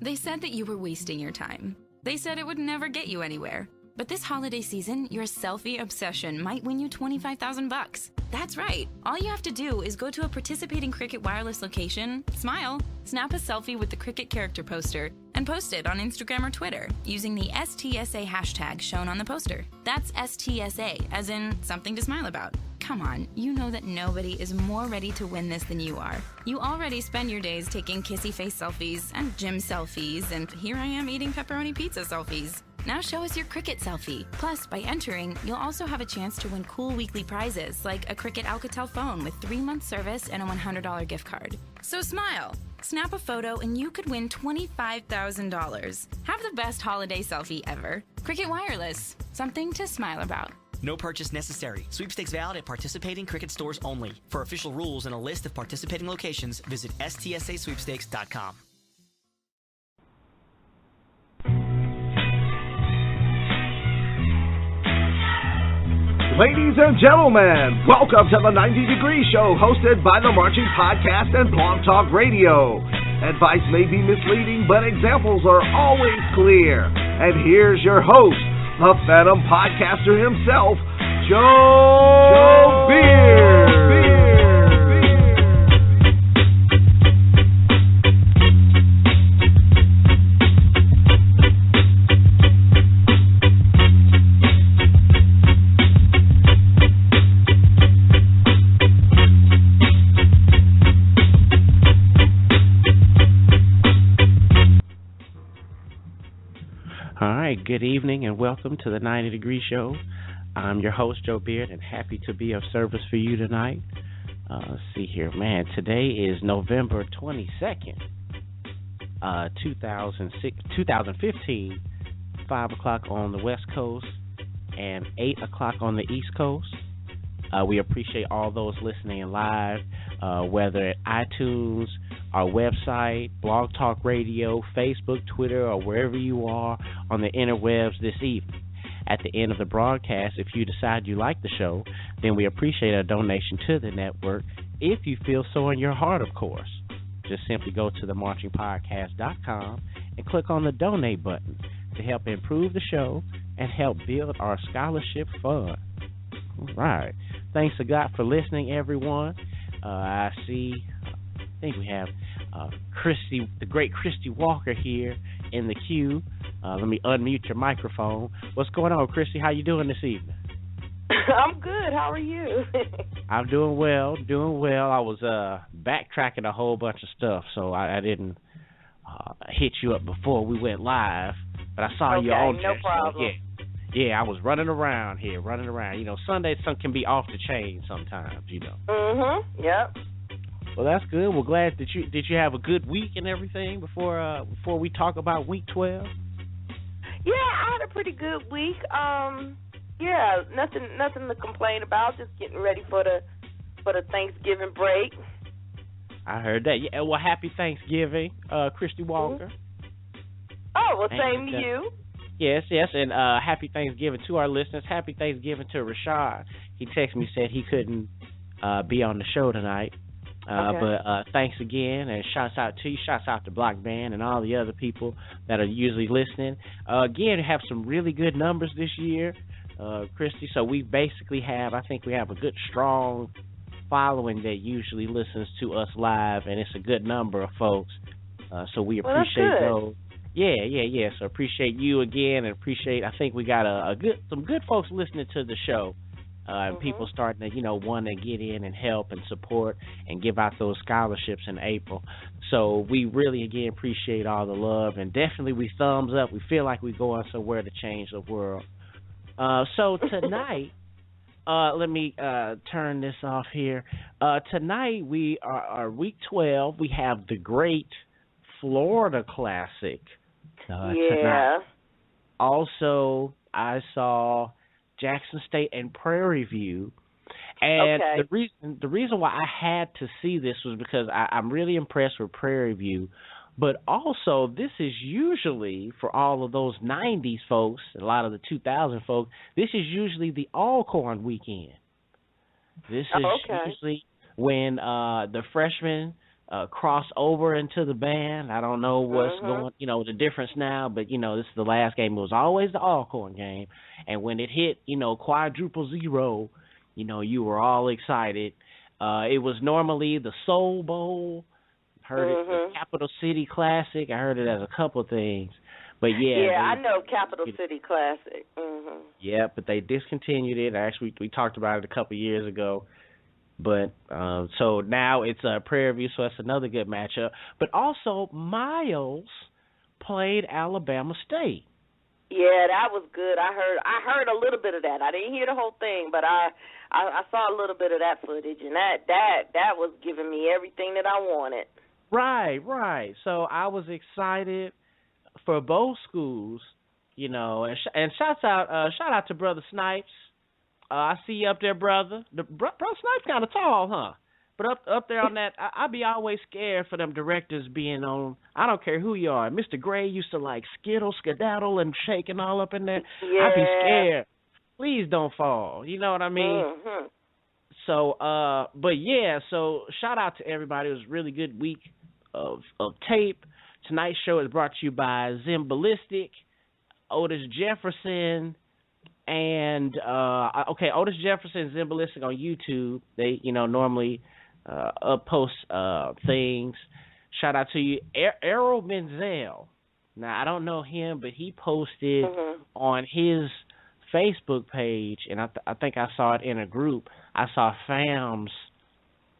They said that you were wasting your time. They said it would never get you anywhere. But this holiday season, your selfie obsession might win you $25,000. That's right. All you have to do is go to a participating Cricket Wireless location, smile, snap a selfie with the Cricket character poster, and post it on Instagram or Twitter using the STSA hashtag shown on the poster. That's STSA, as in something to smile about. Come on, you know that nobody is more ready to win this than you are. You already spend your days taking kissy face selfies and gym selfies, and here I am eating pepperoni pizza selfies. Now show us your Cricket selfie. Plus, by entering, you'll also have a chance to win cool weekly prizes like a Cricket Alcatel phone with 3-month service and a $100 gift card. So smile, snap a photo, and you could win $25,000. Have the best holiday selfie ever. Cricket Wireless, something to smile about. No purchase necessary. Sweepstakes valid at participating Cricket stores only. For official rules and a list of participating locations, visit stsasweepstakes.com. Ladies and gentlemen, welcome to the 90 Degree Show, hosted by the Marching Podcast and Blog Talk Radio. Advice may be misleading, but examples are always clear. And here's your host, the Phantom Podcaster himself, Joe Beard. Good evening and welcome to the 90 Degree Show. I'm your host, Joe Beard, and happy to be of service for you tonight. Let's see here. Man, today is November 22nd, 2015, 5 o'clock on the West Coast and 8 o'clock on the East Coast. We appreciate all those listening live, whether at iTunes, our website, Blog Talk Radio, Facebook, Twitter, or wherever you are on the interwebs this evening. At the end of the broadcast, if you decide you like the show, then we appreciate a donation to the network, if you feel so in your heart, of course. Just simply go to themarchingpodcast.com and click on the donate button to help improve the show and help build our scholarship fund. All right. Thanks to God for listening, everyone. I think we have Christy, the great Christy Walker here in the queue. Let me unmute your microphone. What's going on, Christy? How you doing this evening? I'm good. How are you? I'm doing well. I was backtracking a whole bunch of stuff, so I didn't hit you up before we went live, but I saw you on no problem. So yeah, I was running around here. You know, Sundays can be off the chain sometimes, you know. Yep. Well, that's good. We're glad that did you have a good week and everything before we talk about week 12? Yeah, I had a pretty good week. Yeah, nothing to complain about. Just getting ready for the Thanksgiving break. I heard that. Yeah, well, happy Thanksgiving, Christy Walker. Oh, well, same to you. Yes, and happy Thanksgiving to our listeners. Happy Thanksgiving to Rashad. He texted me, said he couldn't be on the show tonight. But thanks again, and shouts out to you, shouts out to Block Band and all the other people that are usually listening. Again, have some really good numbers this year, Christy. So we basically have a good, strong following that usually listens to us live, and it's a good number of folks. So we appreciate those. Yeah. So appreciate you again, and I think we got some good folks listening to the show. And people starting to, want to get in and help and support and give out those scholarships in April. So we really, again, appreciate all the love. And definitely we thumbs up. We feel like we're going somewhere to change the world. So tonight, let me turn this off here. Tonight we are week 12. We have the great Florida Classic tonight. Also, I saw Jackson State and Prairie View, and the reason why I had to see this was because I'm really impressed with Prairie View, but also this is usually for all of those 90s folks, a lot of the 2000 folks, this is usually the Alcorn weekend. This is usually when the freshmen cross over into the band. I don't know what's going, the difference now, but, this is the last game. It was always the Alcorn game. And when it hit, quadruple zero, you were all excited. It was normally the Soul Bowl. Heard it the Capital City Classic. I heard it as a couple things. But, I know Capital City Classic. Yeah, but they discontinued it. Actually, we talked about it a couple years ago. But so now it's Prairie View, so that's another good matchup. But also, Miles played Alabama State. Yeah, that was good. I heard a little bit of that. I didn't hear the whole thing, but I saw a little bit of that footage, and that was giving me everything that I wanted. Right. So I was excited for both schools, and shout out to Brother Snipes. I see you up there, brother. Brother Snipes kind of tall, huh? But up there on that, I be always scared for them directors being on. I don't care who you are. Mr. Gray used to like skedaddle and shaking all up in there. Yeah. I be scared. Please don't fall. You know what I mean? So, but yeah. So shout out to everybody. It was a really good week of tape. Tonight's show is brought to you by Zimballistic, Otis Jefferson. And, Otis Jefferson and Zimballistic on YouTube. They, normally post things. Shout out to you. Errol Menzel. Now, I don't know him, but he posted on his Facebook page, and I think I saw it in a group. I saw Fam's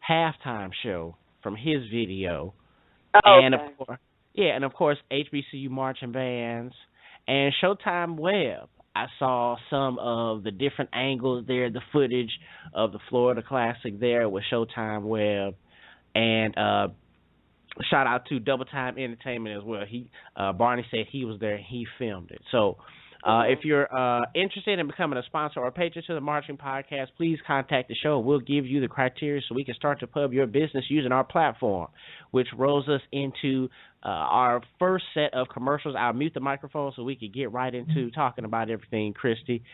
halftime show from his video. Oh, and okay. And of course, HBCU marching bands and Showtime Web. I saw some of the different angles there, the footage of the Florida Classic there with Showtime Web, and shout out to Double Time Entertainment as well. Barney said he was there and he filmed it. So if you're interested in becoming a sponsor or a patron to the Marching Podcast, please contact the show and we'll give you the criteria so we can start to pub your business using our platform, which rolls us into our first set of commercials. I'll mute the microphone so we can get right into talking about everything, Christy.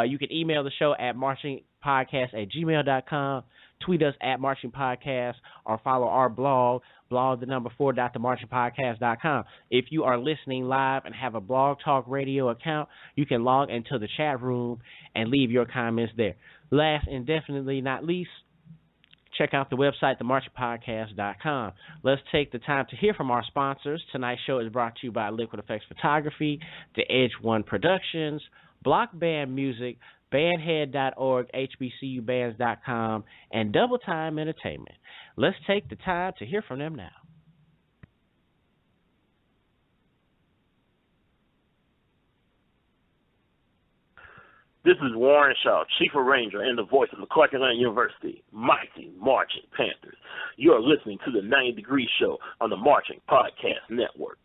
You can email the show at marchingpodcast@gmail.com, tweet us at marchingpodcast, or follow our blog 4.themarchingpodcast.com. If you are listening live and have a Blog Talk Radio account, you can log into the chat room and leave your comments there. Last and definitely not least, check out the website, themarchingpodcast.com. Let's take the time to hear from our sponsors. Tonight's show is brought to you by Liquid Effects Photography, The Edge One Productions, Block Band Music, Bandhead.org, HBCUbands.com, and Double Time Entertainment. Let's take the time to hear from them now. This is Warren Shaw, Chief Arranger and the voice of the Clarkland University, Mighty Marching Panthers. You are listening to the 90 Degree Show on the Marching Podcast Network.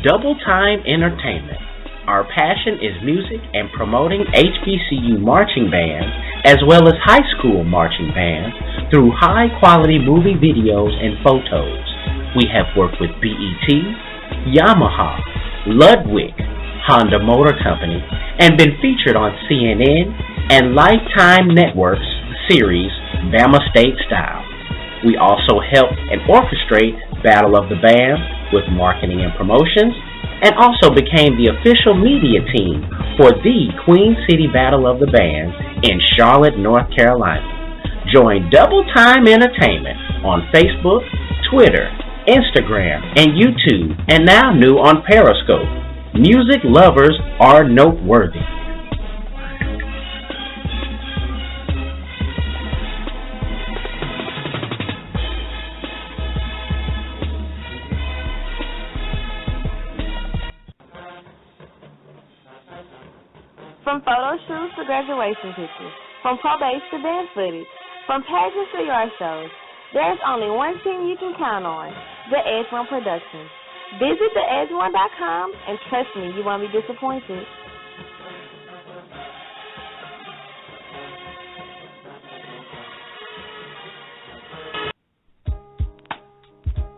Double Time Entertainment. Our passion is music and promoting HBCU marching bands as well as high school marching bands through high-quality movie videos and photos. We have worked with BET, Yamaha, Ludwig, Honda Motor Company, and been featured on CNN and Lifetime Network's series Bama State Style. We also help and orchestrate Battle of the Bands with marketing and promotions, and also became the official media team for the Queen City Battle of the Bands in Charlotte, North Carolina. Join Double Time Entertainment on Facebook, Twitter, Instagram, and YouTube, and now new on Periscope. Music lovers are noteworthy. From photo shoots to graduation pictures, from probates to band footage, from pageants to yard shows, there's only one team you can count on, the Edge One Productions. Visit theedge1.com and trust me, you won't be disappointed.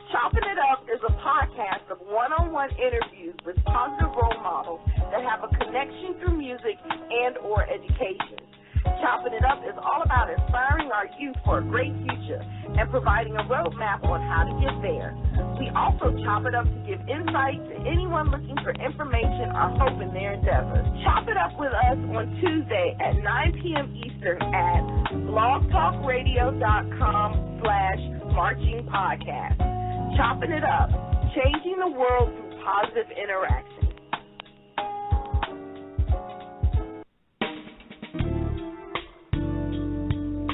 Chopping It Up is a podcast of one-on-one interviews with positive role models that have a connection through music and or education. Chopping It Up is all about inspiring our youth for a great future and providing a roadmap on how to get there. We also chop it up to give insight to anyone looking for information or hope in their endeavors. Chop it up with us on Tuesday at 9 p.m. Eastern at blogtalkradio.com/marchingpodcast. Chopping It Up, changing the world through positive interaction.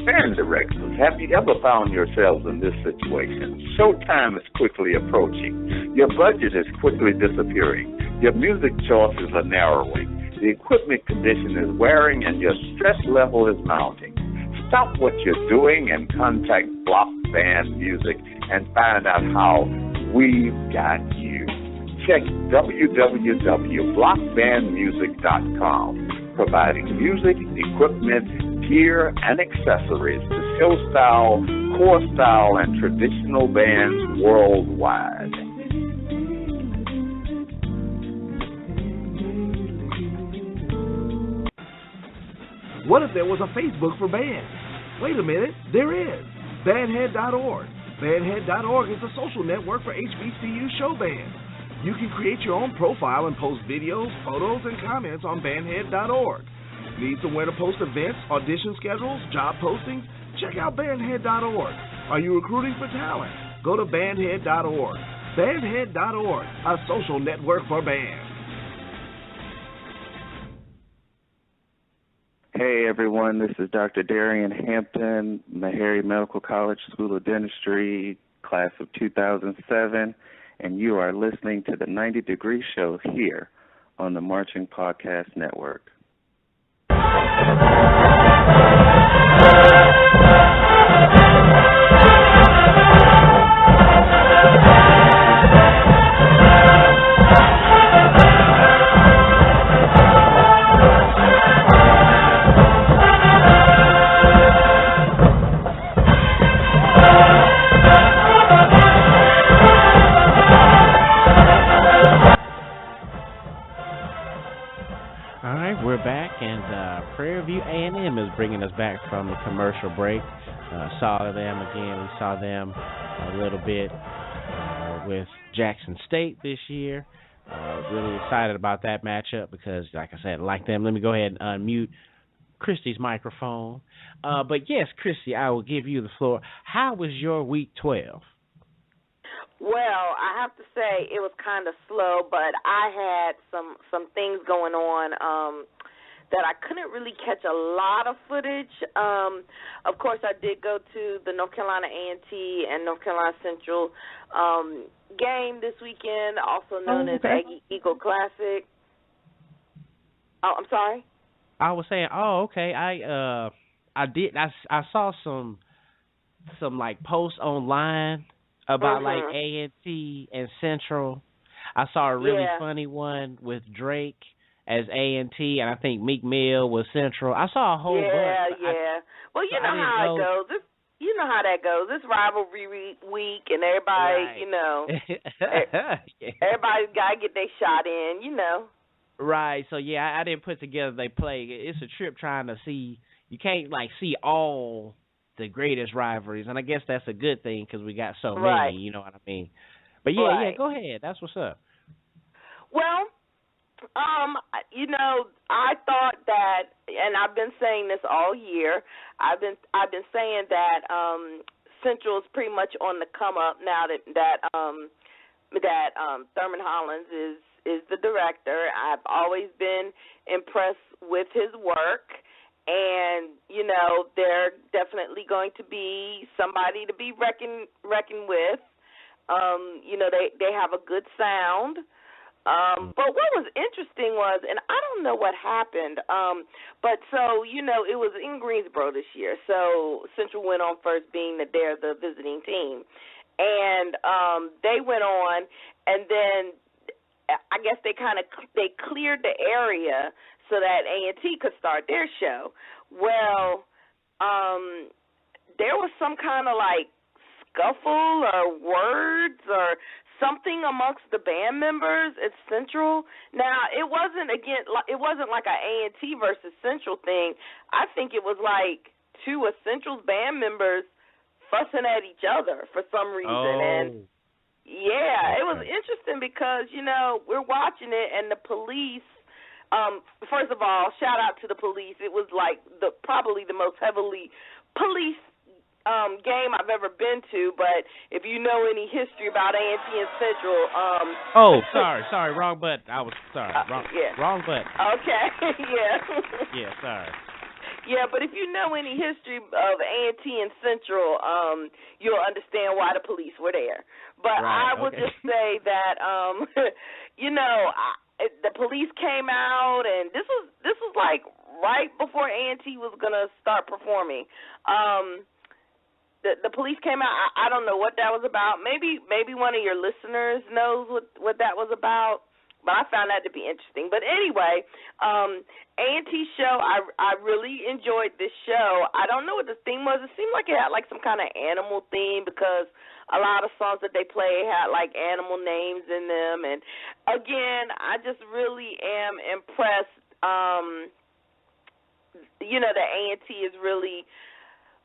Band directors, have you ever found yourselves in this situation? Showtime is quickly approaching. Your budget is quickly disappearing. Your music choices are narrowing. The equipment condition is wearing and your stress level is mounting. Stop what you're doing and contact Block Band Music and find out how we've got you. Check www.blockbandmusic.com, providing music, equipment, gear, and accessories to show style, core style, and traditional bands worldwide. What if there was a Facebook for bands? Wait a minute, there is. Bandhead.org. Bandhead.org is a social network for HBCU show bands. You can create your own profile and post videos, photos, and comments on Bandhead.org. Need somewhere to post events, audition schedules, job postings? Check out Bandhead.org. Are you recruiting for talent? Go to Bandhead.org. Bandhead.org, a social network for bands. Hey everyone, this is Dr. Darian Hampton, Meharry Medical College School of Dentistry, class of 2007, and you are listening to the 90 Degree Show here on the Marching Podcast Network. We're back, and Prairie View A&M is bringing us back from the commercial break. Saw them again. We saw them a little bit with Jackson State this year. Really excited about that matchup because, like I said, like them. Let me go ahead and unmute Christy's microphone. But yes, Christy, I will give you the floor. How was your week 12? Well, I have to say it was kind of slow, but I had some things going on that I couldn't really catch a lot of footage. Of course, I did go to the North Carolina A&T and North Carolina Central game this weekend, also known as Aggie Eagle Classic. Oh, I'm sorry? I was saying, okay. I saw some like posts online about like A&T and Central. I saw a really funny one with Drake as A&T, and I think Meek Mill was Central. I saw a whole bunch. Well, you know how it goes. You know how that goes. It's rivalry week, and everybody, you know, everybody's got to get their shot in, you know. Right. So, yeah, I didn't put together they play. It's a trip trying to see. You can't, like, see all the greatest rivalries, and I guess that's a good thing because we got so many, you know what I mean? But, yeah, go ahead. That's what's up. Well, you know, I thought that, and I've been saying this all year. I've been saying that Central is pretty much on the come up now that Thurman Hollins is the director. I've always been impressed with his work, and you know, they're definitely going to be somebody to be reckoned with. You know, they have a good sound. But what was interesting was, and I don't know what happened, but so, you know, it was in Greensboro this year. So Central went on first, being that they're the visiting team. And they went on, and then I guess they cleared the area so that A&T could start their show. Well, there was some kind of like scuffle or words or something amongst the band members at Central. Now, it wasn't like a A&T versus Central thing. I think it was like two of Central's band members fussing at each other for some reason. And yeah, it was interesting because, we're watching it and the police, first of all, shout out to the police. It was like probably the most heavily police game I've ever been to, but if you know any history about A&T and Central, sorry, wrong button. I was sorry, wrong button. Okay, yeah. Yeah, sorry. Yeah, but if you know any history of A&T and Central, you'll understand why the police were there. But I will just say that, the police came out, and this was like right before A&T was gonna start performing. The police came out. I don't know what that was about. Maybe one of your listeners knows what that was about. But I found that to be interesting. But anyway, A&T show, I really enjoyed this show. I don't know what the theme was. It seemed like it had like some kind of animal theme because a lot of songs that they play had like animal names in them. And again, I just really am impressed. That A&T is really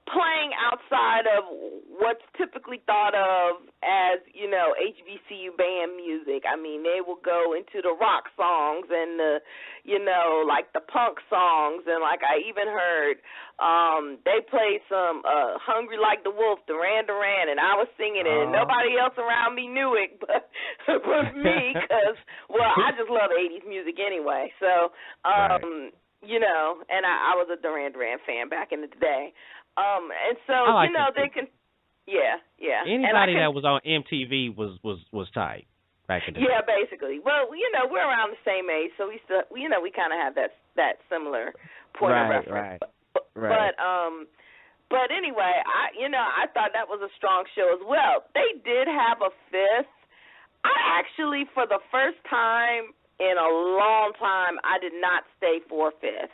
playing outside of what's typically thought of as, HBCU band music. I mean, they will go into the rock songs and the, like the punk songs. And like I even heard they played some Hungry Like the Wolf, Duran Duran, and I was singing it. And nobody else around me knew it but me because, I just love 80s music anyway. So, and I was a Duran Duran fan back in the day. And so, they can, yeah. Anybody that was on MTV was tight back in the day. Yeah, basically. Well, we're around the same age, so we still, we kind of have that similar point of reference. Right. But anyway, I thought that was a strong show as well. They did have a fifth. I actually, for the first time in a long time, I did not stay for a fifth.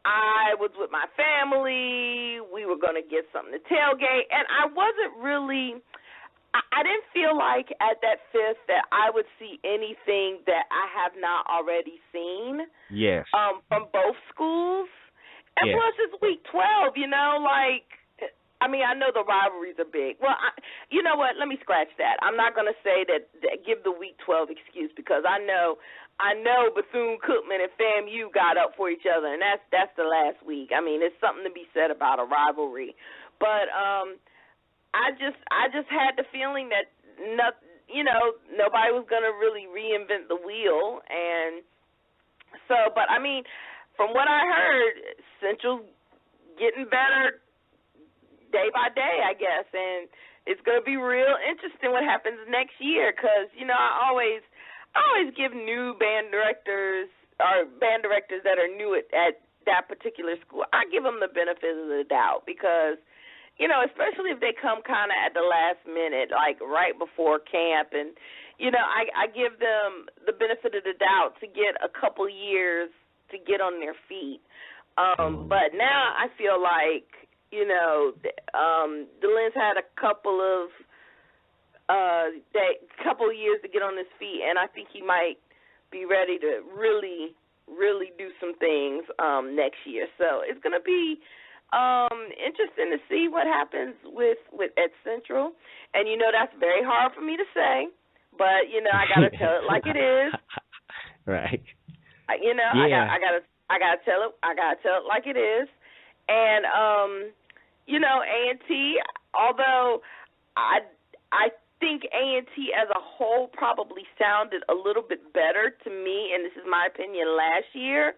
I was with my family. We were going to get something to tailgate, and I wasn't really – I didn't feel like at that fifth that I would see anything that I have not already seen. Yes. From both schools. And plus it's week 12, I know the rivalries are big. Well, you know what? Let me scratch that. I'm not going to say that give the week 12 excuse because I know Bethune, Cookman, and FAMU got up for each other, and that's the last week. I mean, there's something to be said about a rivalry. But I just had the feeling that nobody was going to really reinvent the wheel, and so. But I mean, from what I heard, Central's getting better day by day, I guess, and it's going to be real interesting what happens next year because I always give new band directors or band directors that are new at that particular school, I give them the benefit of the doubt because, especially if they come kind of at the last minute, like right before camp, and, I give them the benefit of the doubt to get a couple years to get on their feet. But now I feel like, DeLenz had a couple of years to get on his feet, and I think he might be ready to really, really do some things next year. So it's going to be interesting to see what happens with at Central, and that's very hard for me to say, but I got to tell it like it is. Right. I got to tell it. I got to tell it like it is, and A&T. Although I think A&T as a whole probably sounded a little bit better to me, and this is my opinion, last year,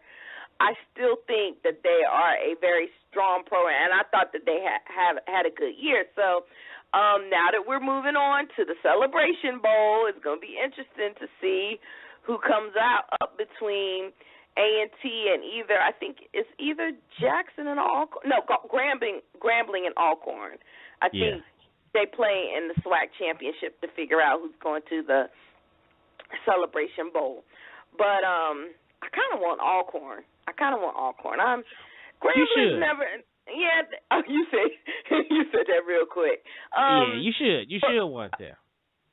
I still think that they are a very strong program, and I thought that they had a good year. So now that we're moving on to the Celebration Bowl, it's going to be interesting to see who comes up between A&T and either Jackson and Alcorn. No, Grambling and Alcorn. I think they play in the SWAC championship to figure out who's going to the Celebration Bowl. But I kind of want Alcorn. Grambling's never. Yeah. Oh, you said that real quick. Yeah, you should. You should want them.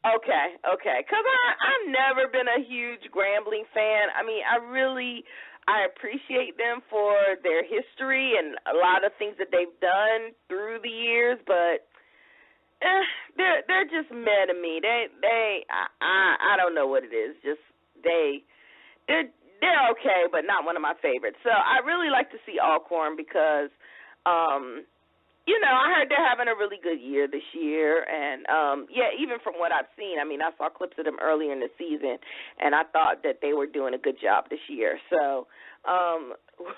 Okay. Because I've never been a huge Grambling fan. I mean, I appreciate them for their history and a lot of things that they've done through the years, but they're just meh to me. I don't know what it is. Just they're okay, but not one of my favorites. So I really like to see Alcorn because, I heard they're having a really good year this year, and even from what I've seen, I mean, I saw clips of them earlier in the season, and I thought that they were doing a good job this year. So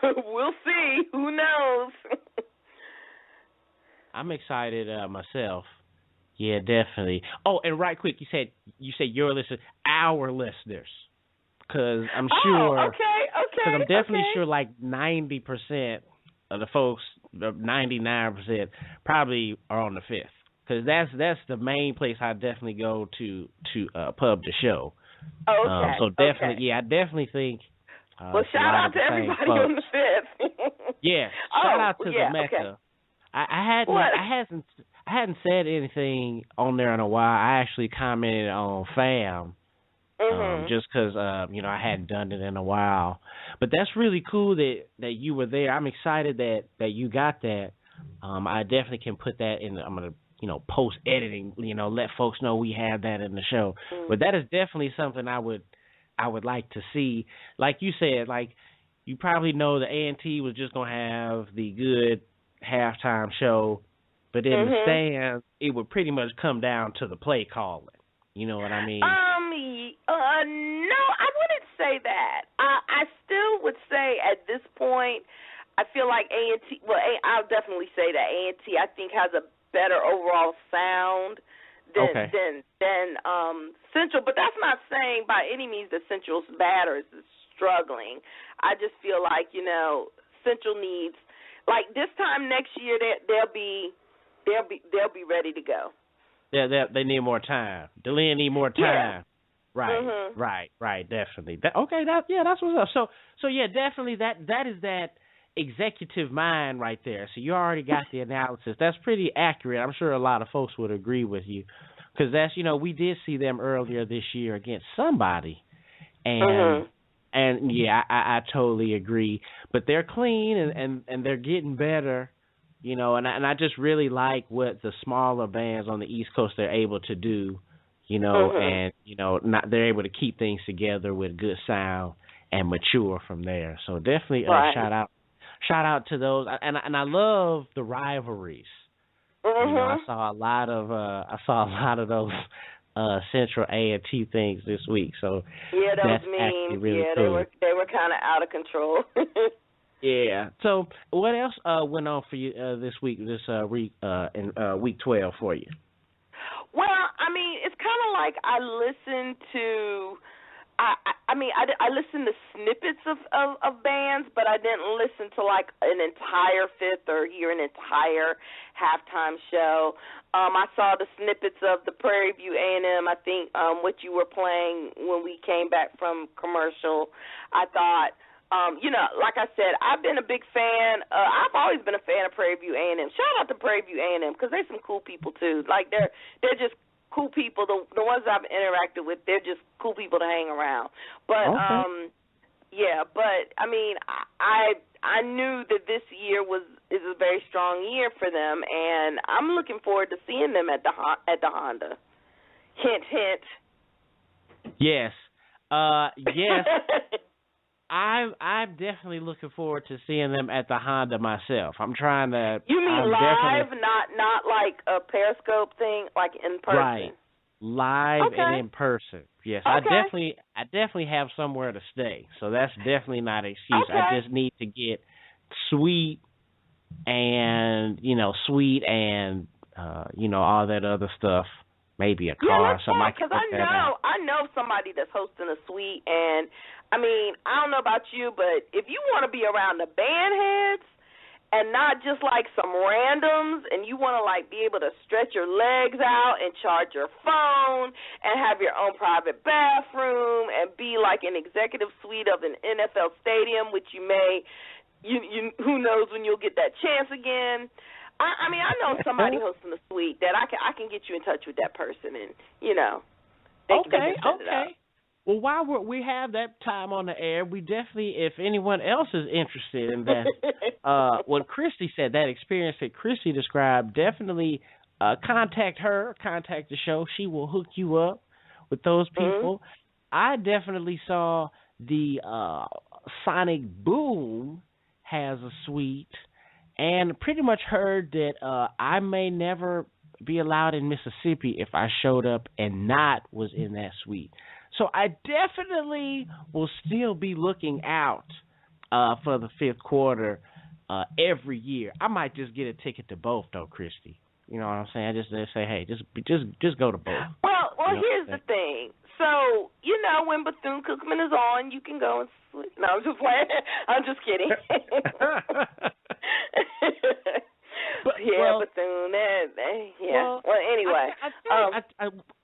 we'll see. Who knows? I'm excited myself. Yeah, definitely. Oh, and right quick, you said your listeners, our listeners, because I'm sure. Oh, okay. Because I'm definitely sure, like 90% of the folks, 99% probably are on the 5th, because that's the main place I definitely go to pub the show. Okay. So definitely, yeah, I definitely think. Well, shout out to everybody on the 5th. Yeah, shout out to the Mecca. Okay. I hadn't said anything on there in a while. I actually commented on FAM, just because I hadn't done it in a while. But that's really cool that you were there. I'm excited that you got that. I definitely can put that in. I'm gonna post editing. Let folks know we have that in the show. But that is definitely something I would like to see. Like you said, like you probably know the A&T was just gonna have the good halftime show, but in the stands, it would pretty much come down to the play calling. You know what I mean? No, I wouldn't say that. I still would say at this point, I feel like A&T. Well, I'll definitely say that A&T I think has a better overall sound than Central. But that's not saying by any means that Central's bad or is struggling. I just feel like Central needs. Like this time next year, they'll be ready to go. Yeah, they need more time. Delia need more time. Yeah. Right, definitely. That's what's up. So yeah, definitely that is that executive mind right there. So you already got the analysis. That's pretty accurate. I'm sure a lot of folks would agree with you, because that's we did see them earlier this year against somebody, and. And yeah, I totally agree. But they're clean and they're getting better, and I just really like what the smaller bands on the East Coast are able to do, and they're able to keep things together with good sound and mature from there. So definitely shout out to those, and I love the rivalries. I saw a lot of those Central A&T things this week, so yeah, that that's was mean. Actually really cool. They were kind of out of control. Yeah. So what else went on for you this week? In week 12 for you? Well, I mean, it's kind of like I listened to. I listened to snippets of bands, but I didn't listen to like an entire 5th or hear an entire halftime show. I saw the snippets of the Prairie View A&M. I think what you were playing when we came back from commercial. I thought, like I said, I've been a big fan. I've always been a fan of Prairie View A&M. Shout out to Prairie View A&M because they're some cool people too. Like they're just cool people. The ones I've interacted with, they're just cool people to hang around. But but I mean, I knew that this year is a very strong year for them, and I'm looking forward to seeing them at the Honda. Hint, hint. Yes. Yes. I'm definitely looking forward to seeing them at the Honda myself. I'm trying to. You mean live, not like a Periscope thing, like in person? Right, live and in person. Yes, okay. I definitely have somewhere to stay, so that's definitely not an excuse. Okay. I just need to get suite and all that other stuff. Maybe a car or something. Because I know somebody that's hosting a suite, and I mean, I don't know about you, but if you want to be around the band heads and not just like some randoms, and you want to like be able to stretch your legs out and charge your phone and have your own private bathroom and be like an executive suite of an NFL stadium, which you may you who knows when you'll get that chance again. I mean, I know somebody hosting the suite that I can get you in touch with that person, and they can set it up. Well, while we have that time on the air, we definitely, if anyone else is interested in that, what Christy said, that experience that Christy described, definitely contact her, contact the show. She will hook you up with those people. I definitely saw the Sonic Boom has a suite, and pretty much heard that I may never be allowed in Mississippi if I showed up and not was in that suite. So I definitely will still be looking out for the fifth quarter every year. I might just get a ticket to both, though, Christy. You know what I'm saying? I just say, hey, just go to both. Well, here's the thing. So when Bethune Cookman is on, you can go and sleep. No, I'm just playing. I'm just kidding. Bethune. Well, anyway.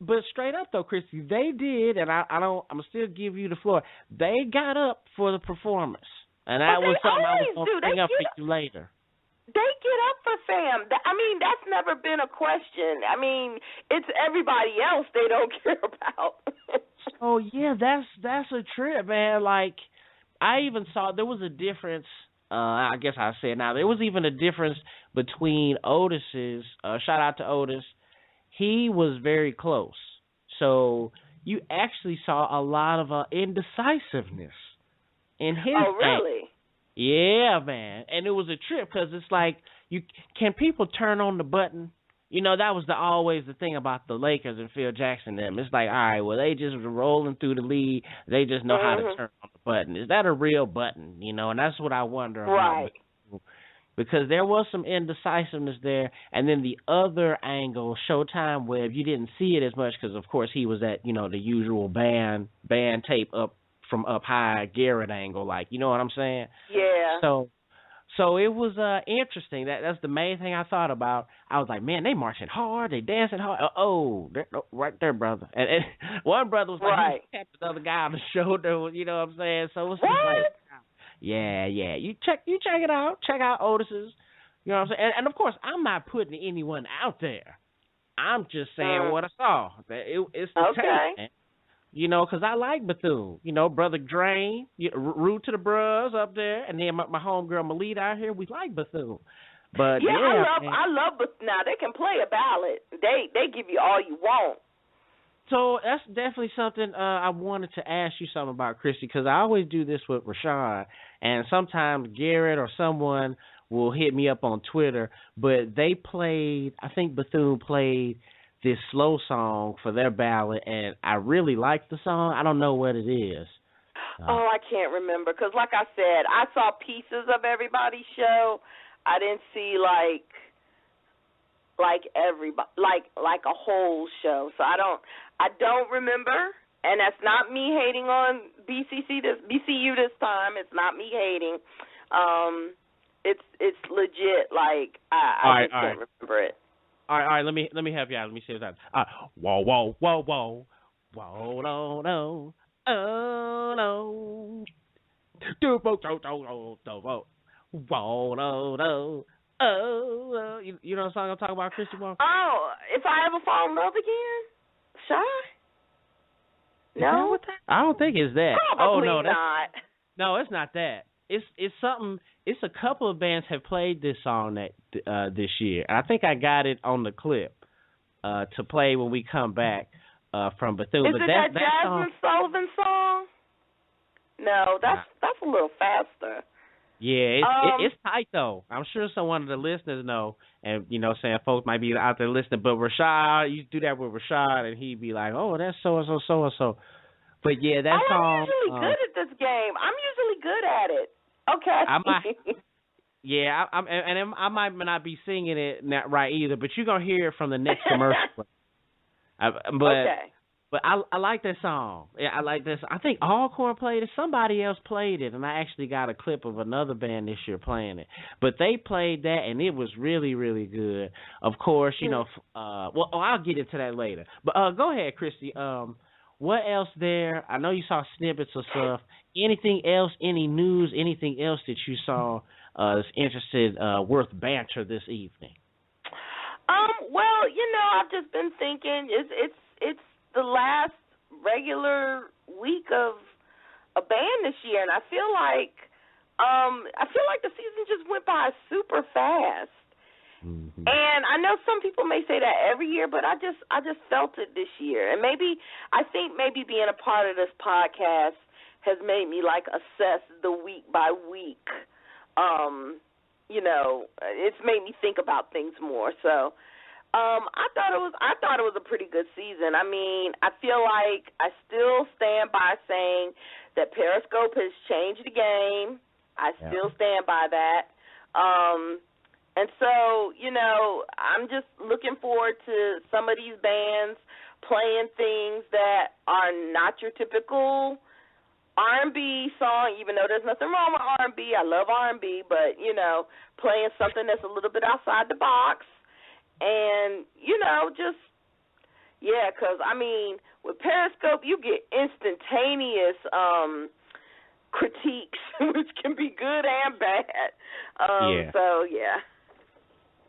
But straight up though, Christy, they did, and I'm still give you the floor. They got up for the performance, and that was something I was going to bring up for you later. They get up for fam. I mean, that's never been a question. I mean, it's everybody else they don't care about. Oh yeah, that's a trip, man. Like I even saw there was a difference. I guess I said now there was even a difference between Otis's. Shout out to Otis. He was very close, so you actually saw a lot of indecisiveness in his. Oh really? Yeah, man. And it was a trip because it's like, can people turn on the button? That was always the thing about the Lakers and Phil Jackson and them. It's like, all right, well, they just rolling through the league. They just know how to turn on the button. Is that a real button? And that's what I wonder about. Right. Because there was some indecisiveness there. And then the other angle, Showtime Webb, you didn't see it as much because, of course, he was at, the usual band tape up from up high Garrett angle, like, you know what I'm saying? Yeah. So it was interesting. That's the main thing I thought about. I was like, man, they marching hard, they dancing hard. Right there, brother. And one brother was like, he tapped another guy on the shoulder. You know what I'm saying? So it was like, yeah. You check it out. Check out Otis's. You know what I'm saying? And of course, I'm not putting anyone out there. I'm just saying what I saw. It's the tape, man. Because I like Bethune. Brother Drain, root to the bros up there, and then my homegirl Melita out here. We like Bethune. But I love Bethune. Now they can play a ballad. They give you all you want. So that's definitely something I wanted to ask you something about, Christy, because I always do this with Rashawn, and sometimes Garrett or someone will hit me up on Twitter. But they played. I think Bethune played this slow song for their ballad, and I really like the song. I don't know what it is. I can't remember because, like I said, I saw pieces of everybody's show. I didn't see like everybody, like a whole show. So I don't remember, and that's not me hating on BCU this time. It's not me hating. It's legit. Like I just can't remember it. All right. Let me help you out. Let me see if that. Whoa, whoa, whoa, whoa, whoa, no, no, oh no, do whoa, no, no, oh. You know what song I'm talking about, Christy Walker? Oh, If I Ever Fall in Love Again, Shy. No, I don't think it's that. Probably no, not. No, it's not that. It's something. It's a couple of bands have played this song this year. I think I got it on the clip to play when we come back from Bethune. Is it that Jasmine Sullivan song? No, that's a little faster. Yeah, it's tight though. I'm sure some of the listeners know, and saying folks might be out there listening. But Rashad, you do that with Rashad, and he'd be like, "Oh, that's so and so." But yeah, that song. I'm usually good at this game. I'm usually good at it. Okay. I might not be singing it right either, but you're gonna hear it from the next commercial. But I like that song. Yeah, I like this. I think Alcorn played it. Somebody else played it, and I actually got a clip of another band this year playing it. But they played that, and it was really, really good. Of course, I'll get into that later. But go ahead, Christy. what else there? I know you saw snippets of stuff. Anything else? Any news? Anything else that you saw that's interested, worth banter this evening? Well, I've just been thinking it's the last regular week of a band this year, and I feel like the season just went by super fast. Mm-hmm. And I know some people may say that every year, but I just felt it this year. And I think maybe being a part of this podcast has made me like assess the week by week. It's made me think about things more. So I thought it was a pretty good season. I mean, I feel like I still stand by saying that Periscope has changed the game. I still stand by that. And so, I'm just looking forward to some of these bands playing things that are not your typical R&B song, even though there's nothing wrong with R&B. I love R&B, but, playing something that's a little bit outside the box. And, because, I mean, with Periscope, you get instantaneous critiques, which can be good and bad. So, yeah.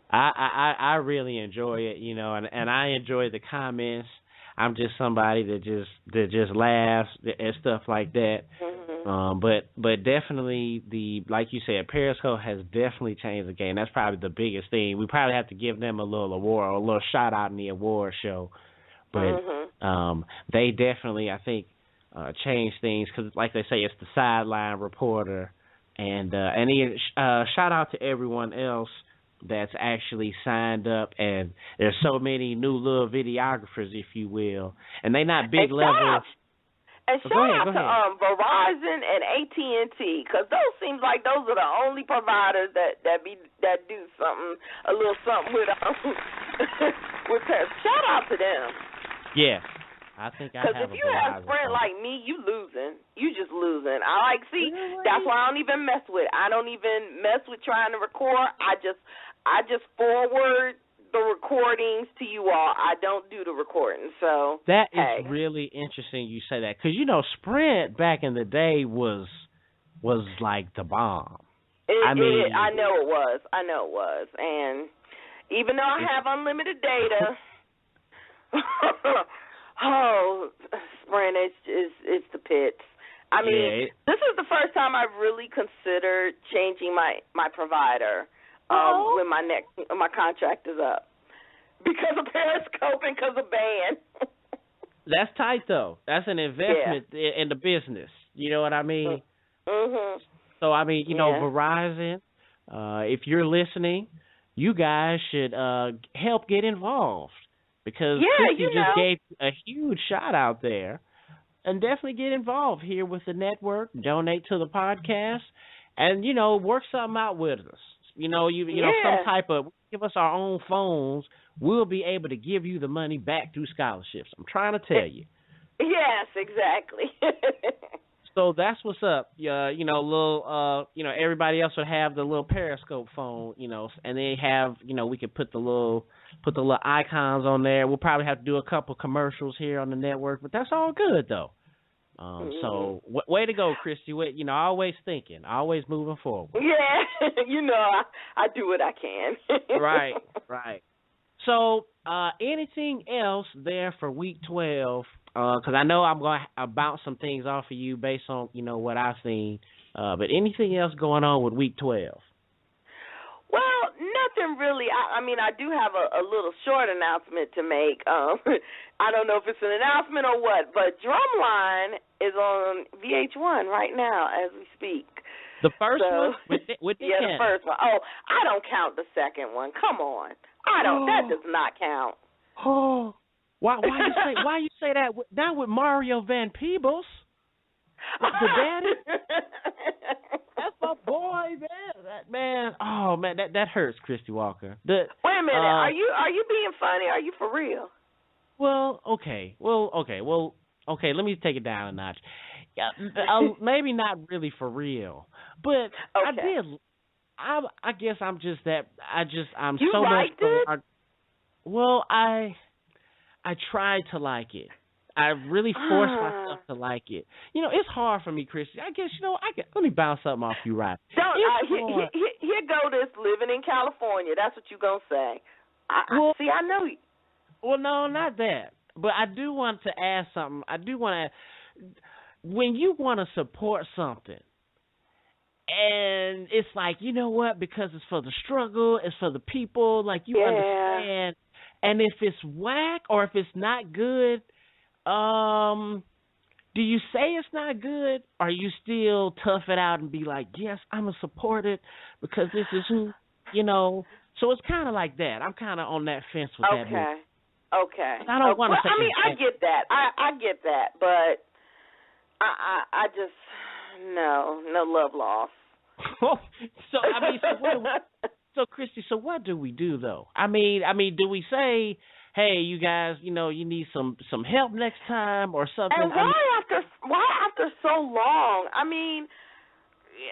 I really enjoy it, and I enjoy the comments. I'm just somebody that just laughs and stuff like that. Mm-hmm. But definitely like you said, Periscope has definitely changed the game. That's probably the biggest thing. We probably have to give them a little award or a little shout out in the award show. But they definitely, I think, changed things because, like they say, it's the sideline reporter, and shout out to everyone else that's actually signed up, and there's so many new little videographers, if you will, and they not big level. And shout out to Verizon and AT&T, because those seems like those are the only providers that do a little something with with pets. Shout out to them. Yeah, I think I have. Because if you have Sprint like me, you losing. You just losing. That's why I don't even mess with it. I don't even mess with trying to record. I just forward the recordings to you all. I don't do the recording. So that is really interesting you say that, because Sprint back in the day was like the bomb. I know it was. And even though I have unlimited data, Sprint is the pits. I mean, this is the first time I've really considered changing my provider when my contract is up, because of Periscope and because of band. That's tight though. That's an investment in the business. You know what I mean? Mm-hmm. So I mean, Verizon, if you're listening, you guys should help get involved, because Christy just gave a huge shout out there. And definitely get involved here with the network. Donate to the podcast, and work something out with us. Some type of, give us our own phones. We'll be able to give you the money back through scholarships. I'm trying to tell you. Yes, exactly. So that's what's up. Little, everybody else would have the little Periscope phone, and they have, we could put the little icons on there. We'll probably have to do a couple commercials here on the network, but that's all good though. So way to go, Christy. Always thinking, always moving forward. Yeah, I do what I can. Right. So anything else there for week 12? Because I know I'm going to bounce some things off of you based on, what I've seen. But anything else going on with week 12? Well, nothing really. I mean, I do have a little short announcement to make. I don't know if it's an announcement or what, but Drumline is on VH1 right now as we speak. The first one? With the the first one. Oh, I don't count the second one. Come on. I don't. That does not count. Oh. Why you say that? Not with Mario Van Peebles. The daddy? That's my boy, man. That man. Oh man, that hurts, Christy Walker. Wait a minute. Are you being funny? Are you for real? Well, okay. Let me take it down a notch. Maybe not really for real, but I did. I guess I'm just that. I'm you so liked much. It? Well, I tried to like it. I really force myself to like it. It's hard for me, Christy. I guess let me bounce something off you, right? Here go this living in California. That's what you gonna say. I know you. Well, no, not that. But I do want to ask something. I do want to, when you want to support something, and it's like, you know what, because it's for the struggle, it's for the people, like you understand. And if it's whack or if it's not good, do you say it's not good, or you still tough it out and be like, yes, I'm going to support it because this is who, So it's kind of like that. I'm kind of on that fence with that movie. Okay. I don't want to say. I mean, I get that. I get that, but I just no love lost. So Christy, so what do we do though? I mean, do we say, hey, you guys, you need some help next time or something? And why after so long? I mean,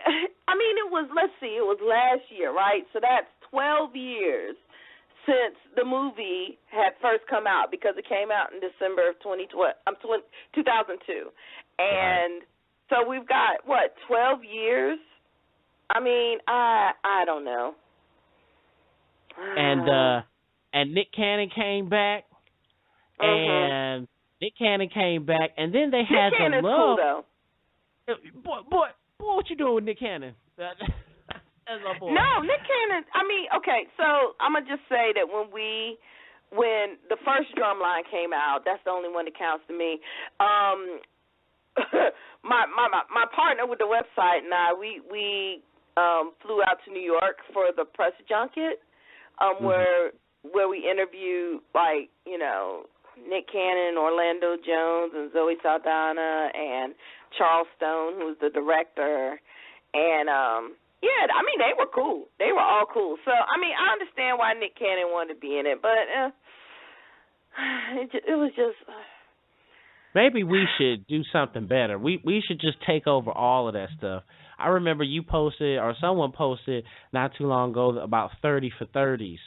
it was, let's see, it was last year, right? So that's 12 years since the movie had first come out, because it came out in December of 2002. And so we've got, 12 years? I mean, I don't know. And Nick Cannon came back, and then they had Nick Cannon's love. Cool, though. Boy, what you doing with Nick Cannon? That's my boy. No, Nick Cannon. I mean, okay, so I'm gonna just say that when the first Drumline came out, that's the only one that counts to me. My partner with the website and I, we flew out to New York for the press junket, where we interviewed Nick Cannon, Orlando Jones, and Zoe Saldana, and Charles Stone, who's the director, and I mean, they were cool. They were all cool. So, I mean, I understand why Nick Cannon wanted to be in it, but it was just... Maybe we should do something better. We should just take over all of that stuff. I remember you posted, or someone posted not too long ago, about 30 for 30s.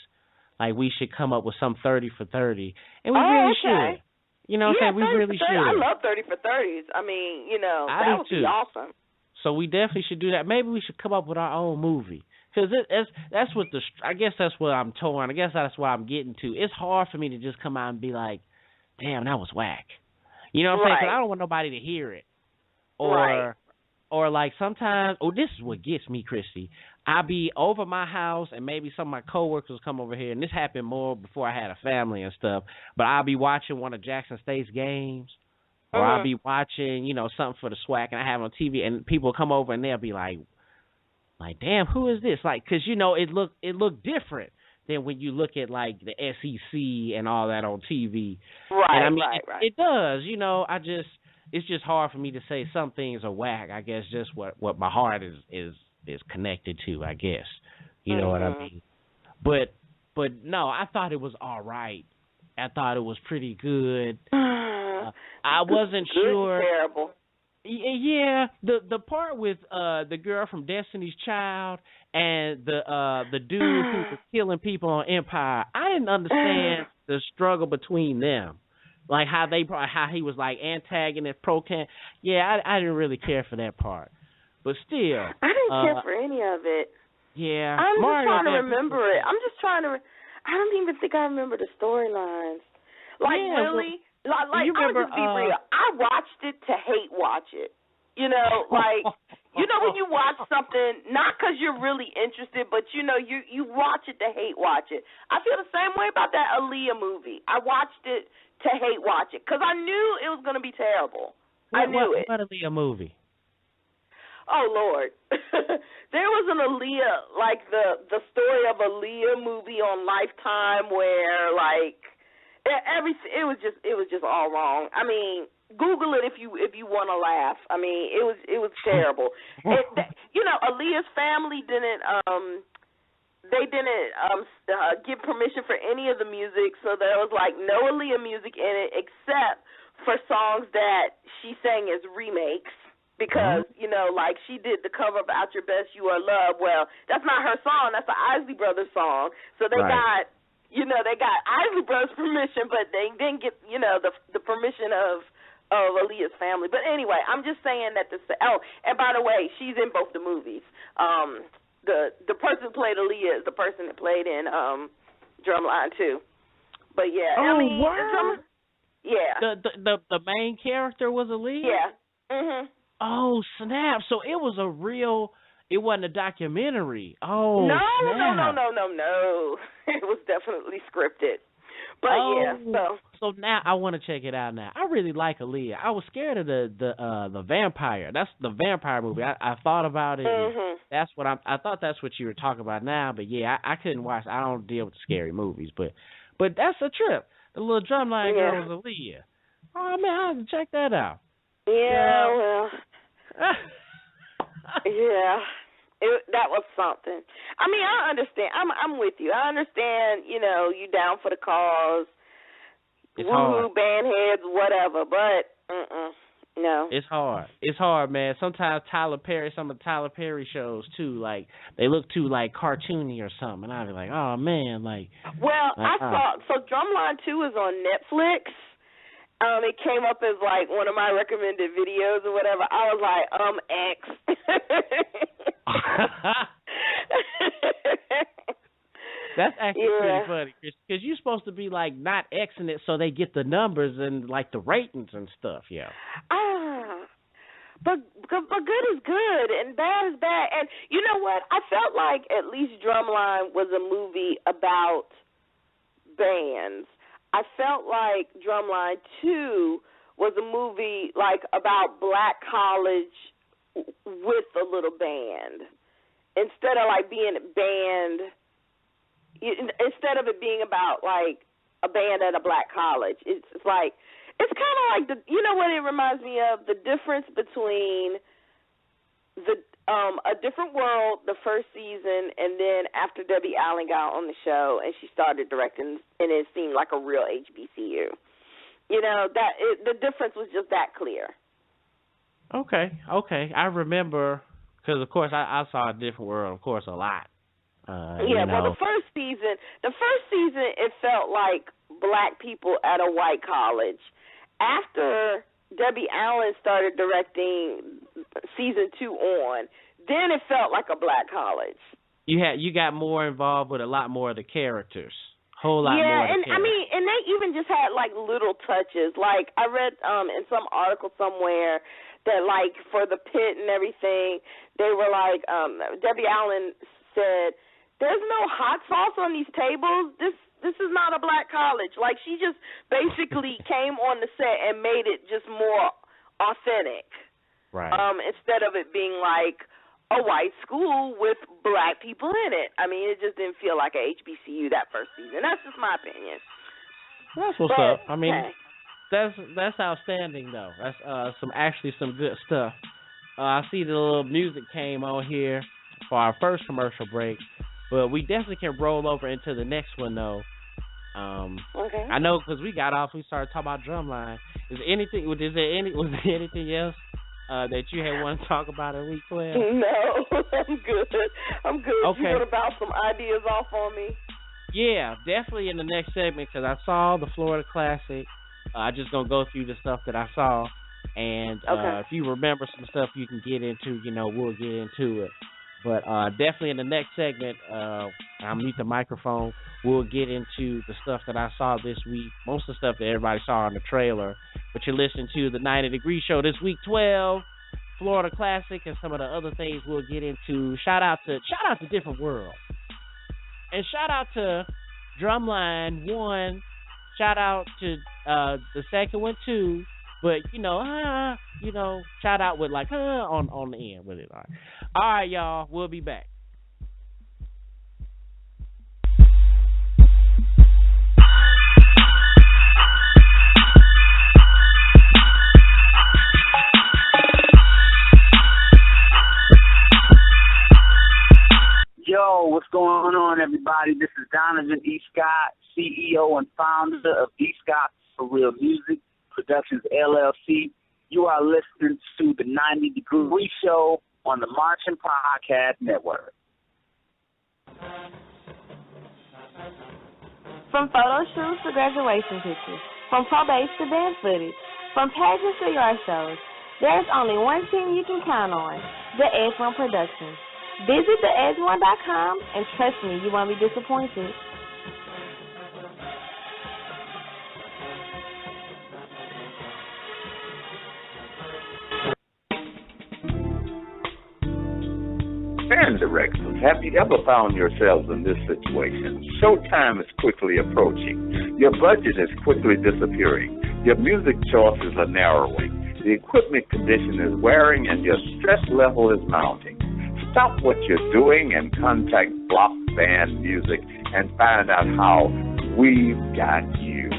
Like, we should come up with some 30 for 30. And we really should. You know what I'm saying? We really should. I love 30 for 30s. I mean, that would be awesome. So we definitely should do that. Maybe we should come up with our own movie. Because that's what I guess that's what I'm torn. I guess that's what I'm getting to. It's hard for me to just come out and be like, damn, that was whack. You know what I'm saying? Because I don't want nobody to hear it. Or like sometimes, this is what gets me, Christy. I'll be over my house, and maybe some of my coworkers come over here, and this happened more before I had a family and stuff, but I'll be watching one of Jackson State's games, or I'll be watching, something for the SWAC, and I have it on TV, and people come over, and they'll be like, damn, who is this? Like, because, it looked different than when you look at, like, the SEC and all that on TV. Right, and I mean, right. It does, it's just hard for me to say some things are whack. I guess just what my heart is connected to, I guess. You know what I mean? But no, I thought it was all right. I thought it was pretty good. I wasn't sure. Terrible. Yeah, the part with the girl from Destiny's Child and the dude who was killing people on Empire, I didn't understand the struggle between them. Like how he was like antagonist, pro-can. Yeah, I didn't really care for that part. But still. I didn't care for any of it. Yeah. I'm just trying to remember it. I don't even think I remember the storylines. Like, really? Like, I'm going to just be real. I watched it to hate watch it. Like, when you watch something, not because you're really interested, but, you watch it to hate watch it. I feel the same way about that Aaliyah movie. I watched it to hate watch it because I knew it was going to be terrible. I knew it. What Aaliyah movie? Oh, Lord. There was an Aaliyah, like the story of Aaliyah movie on Lifetime where, like, it was just all wrong. I mean, Google it if you want to laugh. I mean, it was terrible. Aaliyah's family didn't give permission for any of the music, so there was like no Aaliyah music in it except for songs that she sang as remakes because, like she did the cover of Out Your Best You Are Love. Well, that's not her song. That's the Isley Brothers song. So they got they got Isley Brothers' permission, but they didn't get, the permission of Aaliyah's family. But anyway, I'm just saying that and by the way, she's in both the movies. The person who played Aaliyah is the person that played in Drumline too. But yeah, the main character was Aaliyah? Yeah. Mhm. Oh, snap. So it was it wasn't a documentary. Oh, no, snap. No. It was definitely scripted. But so now I want to check it out now. I really like Aaliyah. I was scared of the vampire. That's the vampire movie. I thought about it. Mm-hmm. That's what I thought that's what you were talking about now. But yeah, I couldn't watch. I don't deal with scary movies. But that's a trip. The little drumline girl was Aaliyah. Oh man, I have to check that out. Yeah, well, yeah. That was something. I mean, I understand. I'm with you. I understand, you down for the cause. Woo-hoo, band heads, whatever. But, no. It's hard, man. Sometimes some of Tyler Perry shows, too, like, they look too, like, cartoony or something. And I'd be like, oh, man, like. Well, I saw, so Drumline 2 is on Netflix. It came up as, like, one of my recommended videos or whatever. I was like, X. That's actually pretty funny, because you're supposed to be, like, not Xing it so they get the numbers and, like, the ratings and stuff, yeah. But good is good and bad is bad. And you know what? I felt like at least Drumline was a movie about bands. I felt like Drumline 2 was a movie, like, about black college with a little band. Instead of, like, being a band, instead of it being about, like, a band at a black college, it's like, it's kind of like, you know what it reminds me of? The difference between A Different World, the first season, and then after Debbie Allen got on the show and she started directing, and it seemed like a real HBCU. The difference was just that clear. Okay. I remember, because, of course, I saw A Different World, of course, a lot. Well, the first season, it felt like black people at a white college. After Debbie Allen started directing season 2 on, then it felt like a black college. You got more involved with a lot more of the characters. Whole lot more. Yeah, and I mean, and they even just had like little touches. Like I read in some article somewhere that like for the pit and everything, they were like Debbie Allen said, "There's no hot sauce on these tables. This is not a black college." Like she just basically came on the set and made it just more authentic. Right. Instead of it being like a white school with black people in it. I mean, it just didn't feel like a HBCU that first season. That's just my opinion. That's what's up. I mean, that's outstanding though. That's some good stuff. I see the little music came on here for our first commercial break, but we definitely can roll over into the next one though. Okay. I know because we got off, we started talking about Drumline. Was there anything else that you had want to talk about in week 12? No, I'm good. Okay. You want to bounce some ideas off on me? Yeah, definitely in the next segment because I saw the Florida Classic. I just gonna go through the stuff that I saw, and if you remember some stuff you can get into, we'll get into it. But definitely in the next segment, I'll mute the microphone. We'll get into the stuff that I saw this week. Most of the stuff that everybody saw in the trailer. But you're listening to the 90 Degree Show this week 12, Florida Classic, and some of the other things we'll get into. Shout out to Different World. And shout out to Drumline 1. Shout out to the second one too. But shout out with like on the end with it. All right, y'all. We'll be back. Yo, what's going on, everybody? This is Donovan E. Scott, CEO and founder of E. Scott for Real Music Productions, LLC. You are listening to the 90 Degree Show on the Marching Podcast Network. From photo shoots to graduation pictures, from probates to band footage, from pageants to yard shows, there's only one team you can count on, the Edge One Productions. Visit theedge1.com and trust me, you won't be disappointed. Band directors, have you ever found yourselves in this situation? Showtime is quickly approaching. Your budget is quickly disappearing. Your music choices are narrowing. The equipment condition is wearing and your stress level is mounting. Stop what you're doing and contact Block Band Music and find out how we've got you.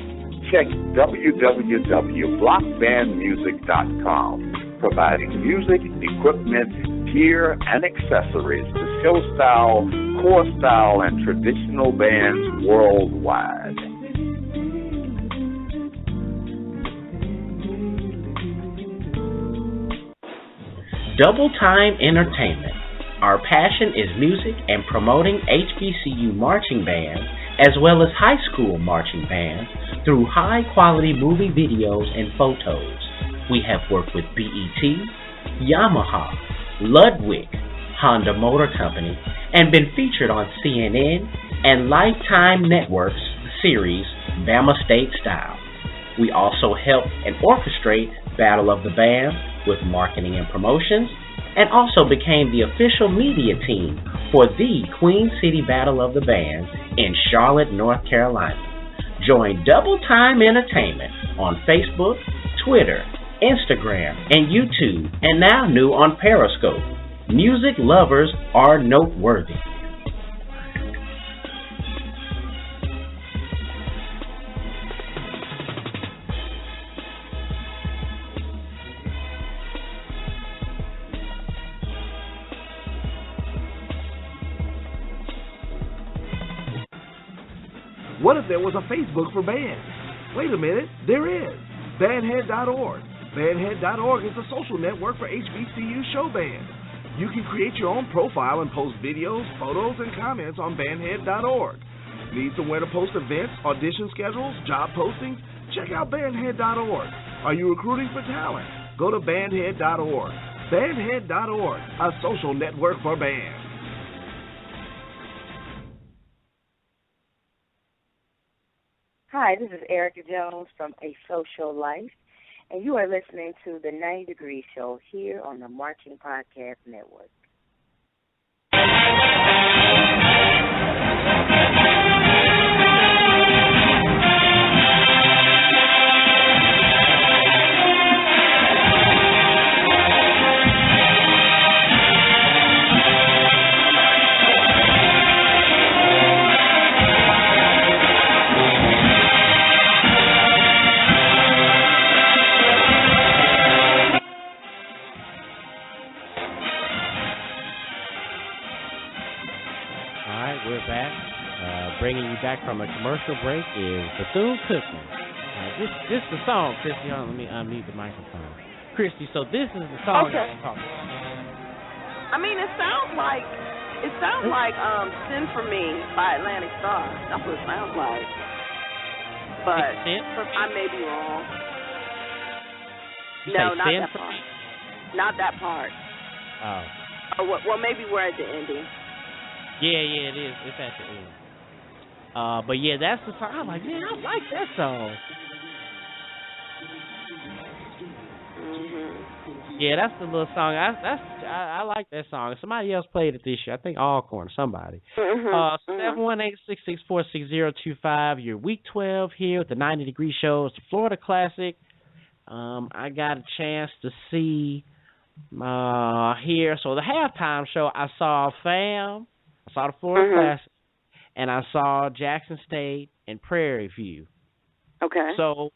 Check www.blockbandmusic.com, providing music, equipment, gear, and accessories to show style, core style, and traditional bands worldwide. Double Time Entertainment. Our passion is music and promoting HBCU marching bands as well as high school marching bands through high-quality movie videos and photos. We have worked with BET, Yamaha, Ludwig, Honda Motor Company, and been featured on CNN and Lifetime Network's series Bama State Style. We also help and orchestrate Battle of the Bands with marketing and promotions, and also became the official media team for the Queen City Battle of the Bands in Charlotte, North Carolina. Join Double Time Entertainment on Facebook, Twitter, Instagram, and YouTube, and now new on Periscope. Music lovers are noteworthy. What if there was a Facebook for bands? Wait a minute, there is. Bandhead.org. Bandhead.org is a social network for HBCU show bands. You can create your own profile and post videos, photos, and comments on Bandhead.org. Need somewhere to post events, audition schedules, job postings? Check out Bandhead.org. Are you recruiting for talent? Go to Bandhead.org. Bandhead.org, a social network for bands. Hi, this is Erica Jones from A Social Life, and you are listening to the 90 Degree Show here on the Marching Podcast Network. Bringing you back from a commercial break is Bethune Cookman. This is the song, Christy. Let me unmute the microphone. Christy, so this is the song that I'm talking about. I mean, it sounds like "Send for Me" by Atlantic Starr. That's what it sounds like. But I may be wrong. No, not that part. Not that part. Oh. Well, maybe we're at the ending. Yeah, it is. It's at the end. But yeah, that's the song. I'm like, man, I like that song. Mm-hmm. Yeah, that's the little song. I like that song. Somebody else played it this year. I think Alcorn, somebody. 718-664-6025. You're week 12 here with the 90 Degree Show. It's the Florida Classic. I got a chance to see here. So the halftime show, I saw FAM. I saw the Florida Classic. And I saw Jackson State and Prairie View. Okay. So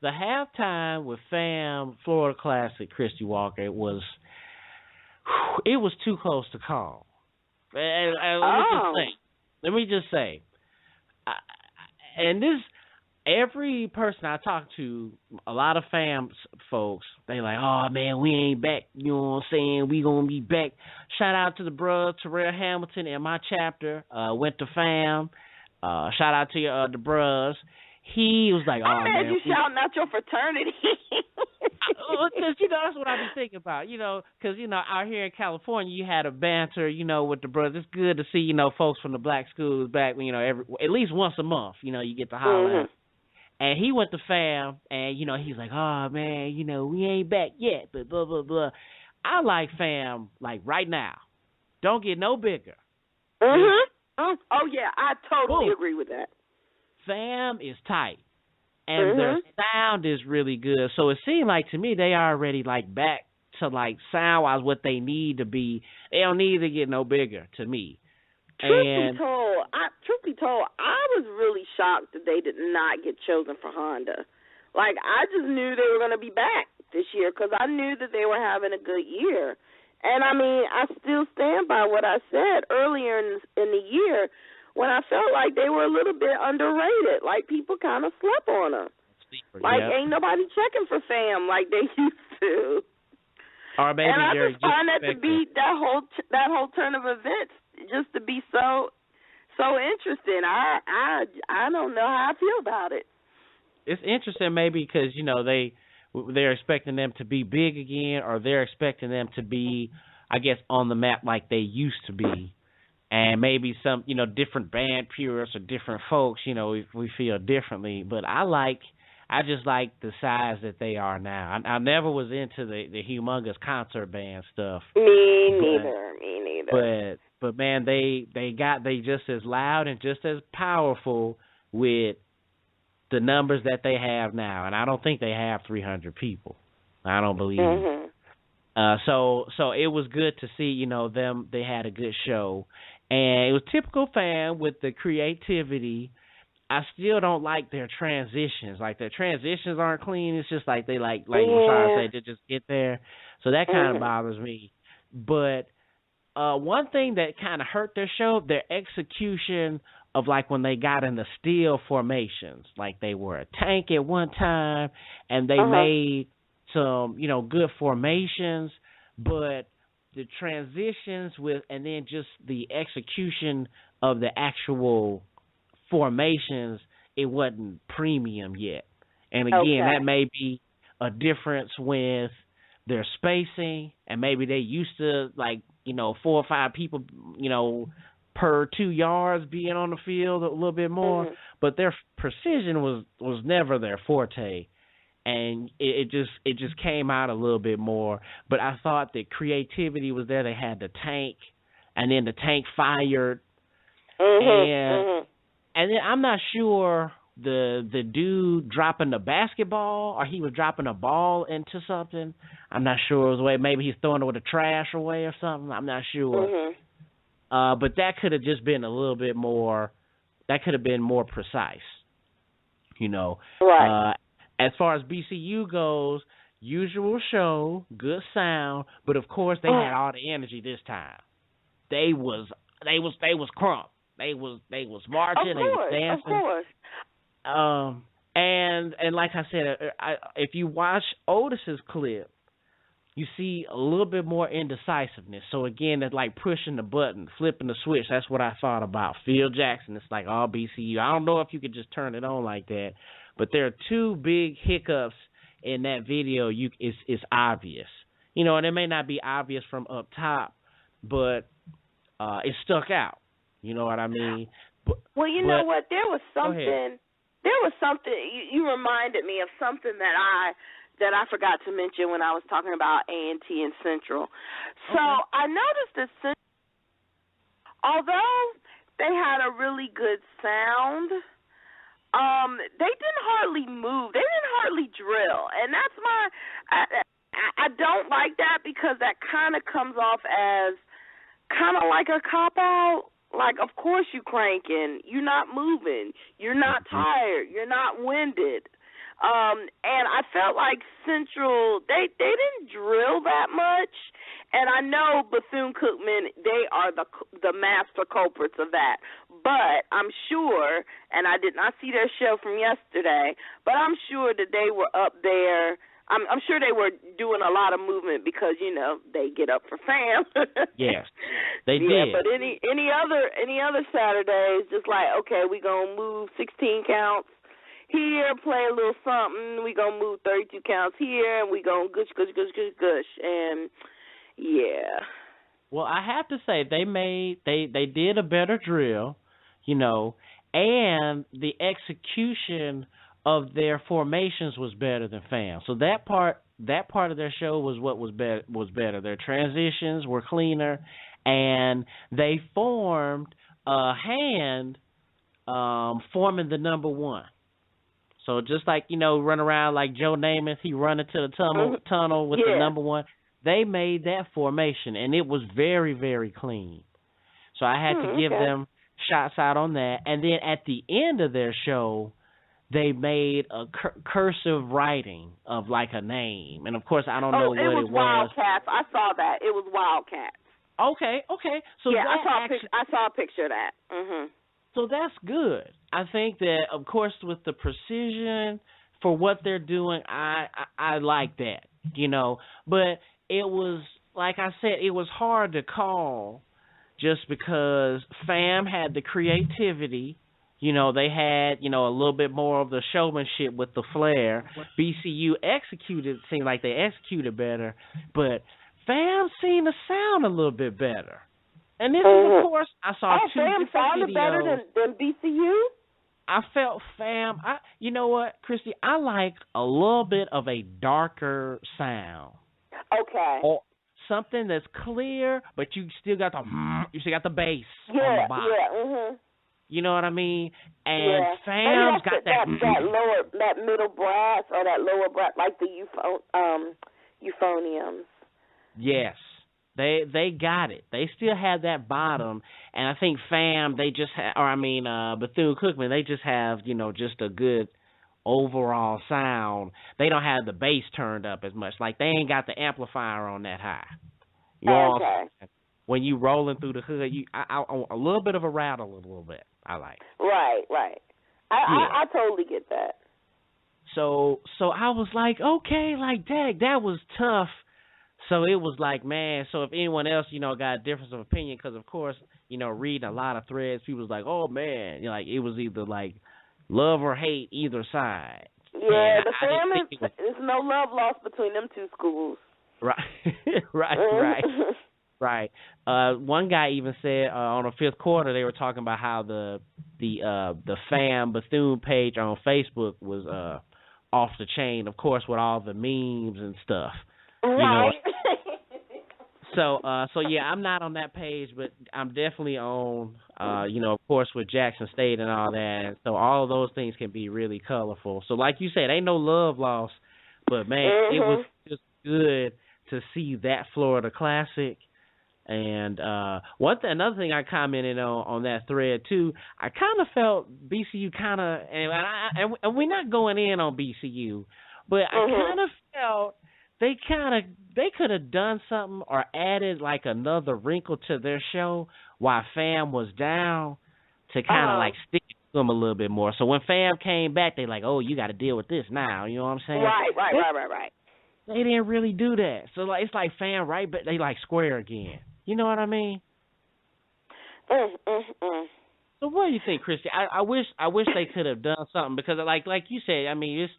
the halftime with FAM Florida Classic, Christy Walker, it was too close to call. Let me just say, and this, every person I talk to, a lot of FAM folks, they like, oh man, we ain't back. You know what I'm saying? We gonna be back. Shout out to the brother Terrell Hamilton in my chapter. Went to FAM. shout out to the bros. He was like, "Oh man, you shouting out your fraternity." Because that's what I be thinking about. Because out here in California, you had a banter, with the brothers. It's good to see, folks from the black schools back. At least once a month, you get to holler at. And he went to fam, and he's like, "Oh man, we ain't back yet, but blah blah blah." I like fam like right now. Don't get no bigger. Oh yeah, I totally agree with that. Fam is tight, and their sound is really good. So it seemed like to me they already like back to like sound wise what they need to be. They don't need to get no bigger to me. Truth be told, I was really shocked that they did not get chosen for Honda. Like I just knew they were going to be back this year because I knew that they were having a good year. And I mean, I still stand by what I said earlier in the year. When I felt like they were a little bit underrated, like people kind of slept on them. Like ain't nobody checking for fam like they used to. Or maybe and I just find that to be that whole turn of events just to be so interesting. I don't know how I feel about it. It's interesting maybe because they're expecting them to be big again, or they're expecting them to be, I guess, on the map like they used to be. And maybe some, different band purists or different folks, we feel differently. But I just like the size that they are now. I never was into the humongous concert band stuff. Me neither. But man, they just as loud and just as powerful with the numbers that they have now. And I don't think they have 300 people. I don't believe it. So it was good to see, them. They had a good show. And it was typical fan with the creativity. I still don't like their transitions. Like their transitions aren't clean. It's just like they like Rashad said, they just get there. So that kind of bothers me. But one thing that kind of hurt their show, their execution of like when they got in the steel formations. Like they were a tank at one time, and they made some, good formations, but the transitions and then just the execution of the actual formations, it wasn't premium yet. And again, that may be a difference with their spacing, and maybe they used to 4 or 5 people, per 2 yards being on the field a little bit more, but their precision was never their forte. And it just came out a little bit more. But I thought the creativity was there. They had the tank, and then the tank fired. And then I'm not sure the dude dropping the basketball, or he was dropping a ball into something. I'm not sure. It was maybe he's throwing it with the trash away or something. I'm not sure. But that could have just been a little bit more. That could have been more precise. Right. As far as BCU goes, usual show, good sound, but of course they had all the energy this time. They was crump. They was marching, they was dancing. Of course. And like I said, if you watch Otis's clip, you see a little bit more indecisiveness. So again, it's like pushing the button, flipping the switch. That's what I thought about. Phil Jackson, it's like all BCU. I don't know if you could just turn it on like that. But there are 2 big hiccups in that video. It's obvious, and it may not be obvious from up top, but it stuck out. You know what I mean? Well, you know what? There was something. There was something. You reminded me of something that I forgot to mention when I was talking about A&T and Central. So I noticed that although they had a really good sound, they didn't hardly move. They didn't hardly drill. And that's I don't like that because that kind of comes off as kind of like a cop-out. Like, of course you cranking. You're not moving. You're not tired. You're not winded. And I felt like Central, they didn't drill that much. And I know Bethune Cookman, they are the master culprits of that. But I'm sure, and I did not see their show from yesterday, but I'm sure that they were up there I'm sure they were doing a lot of movement because they get up for fam. Yes, they yeah, did. But any other Saturdays, just like okay, we gonna move 16 counts here, play a little something. We gonna move 32 counts here, and we gonna gush, and yeah. Well, I have to say they did a better drill, and the execution of their formations was better than fam. So that part of their show was what was better. Their transitions were cleaner, and they formed a hand forming the number one. So just like run around like Joe Namath, he run into the tunnel with the number one. They made that formation, and it was very, very clean. So I had to give them shots out on that. And then at the end of their show, they made a cursive writing of like a name. And, of course, I don't know what it was. It was Wildcats. I saw that. It was Wildcats. Okay. So yeah, I saw a picture of that. Mm-hmm. So that's good. I think that, of course, with the precision for what they're doing, I like that, But it was, like I said, it was hard to call just because fam had the creativity. They had, a little bit more of the showmanship with the flair. BCU seemed like they executed better, but fam seemed to sound a little bit better. And this is, of course, I saw two different sounded videos. Better than BCU? I felt fam, you know what, Christy, I like a little bit of a darker sound. Okay. Or something that's clear, but you still got the bass on the bottom. Yeah, mhm. You know what I mean? And fam's got that middle brass or that lower brass, like the euphoniums. Yes. They got it. They still have that bottom, and I think fam, they just Bethune Cookman, they just have, just a good overall sound. They don't have the bass turned up as much. Like, they ain't got the amplifier on that high. You know, when you rolling through the hood, I a little bit of a rattle a little bit. I like. Right. I totally get that. So I was like, okay, like that was tough. So it was like, man, so if anyone else, got a difference of opinion, because, of course, reading a lot of threads, people was like, oh, man, it was either, like, love or hate either side. Yeah, the family, there's no love lost between them two schools. Right. Right. One guy even said on the fifth quarter they were talking about how the fam Bethune page on Facebook was off the chain, of course, with all the memes and stuff. Right. So yeah, I'm not on that page, but I'm definitely on, of course, with Jackson State and all that. So all of those things can be really colorful. So like you said, ain't no love lost, but man, it was just good to see that Florida Classic. And another thing I commented on that thread too, I kind of felt BCU and we're not going in on BCU, but I kind of felt they could have done something or added like another wrinkle to their show while fam was down to kind of like stick to them a little bit more. So when fam came back, they like, oh, you got to deal with this now. You know what I'm saying? Right. They didn't really do that. So like, it's like fam, right? But they like square again. You know what I mean? So what do you think, Christy? I wish they could have done something because like you said, I mean, it's.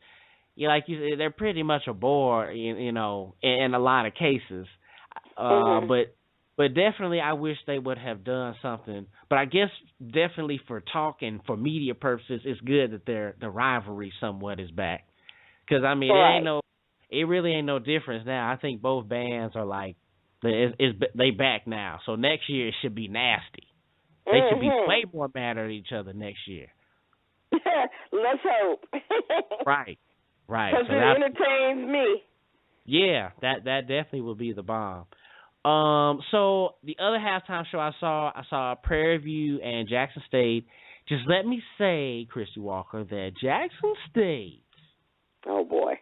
Like you said, they're pretty much a bore, in a lot of cases. But definitely, I wish they would have done something. But I guess definitely for talk and for media purposes, it's good that the rivalry somewhat is back. Because I mean, it really ain't no difference now. I think both bands are like, they back now. So next year it should be nasty. They should be way more mad at each other next year. Let's hope. Right. Because it entertains me. Yeah, that definitely will be the bomb. So the other halftime show I saw Prairie View and Jackson State. Just let me say, Christy Walker, that Jackson State. Oh boy.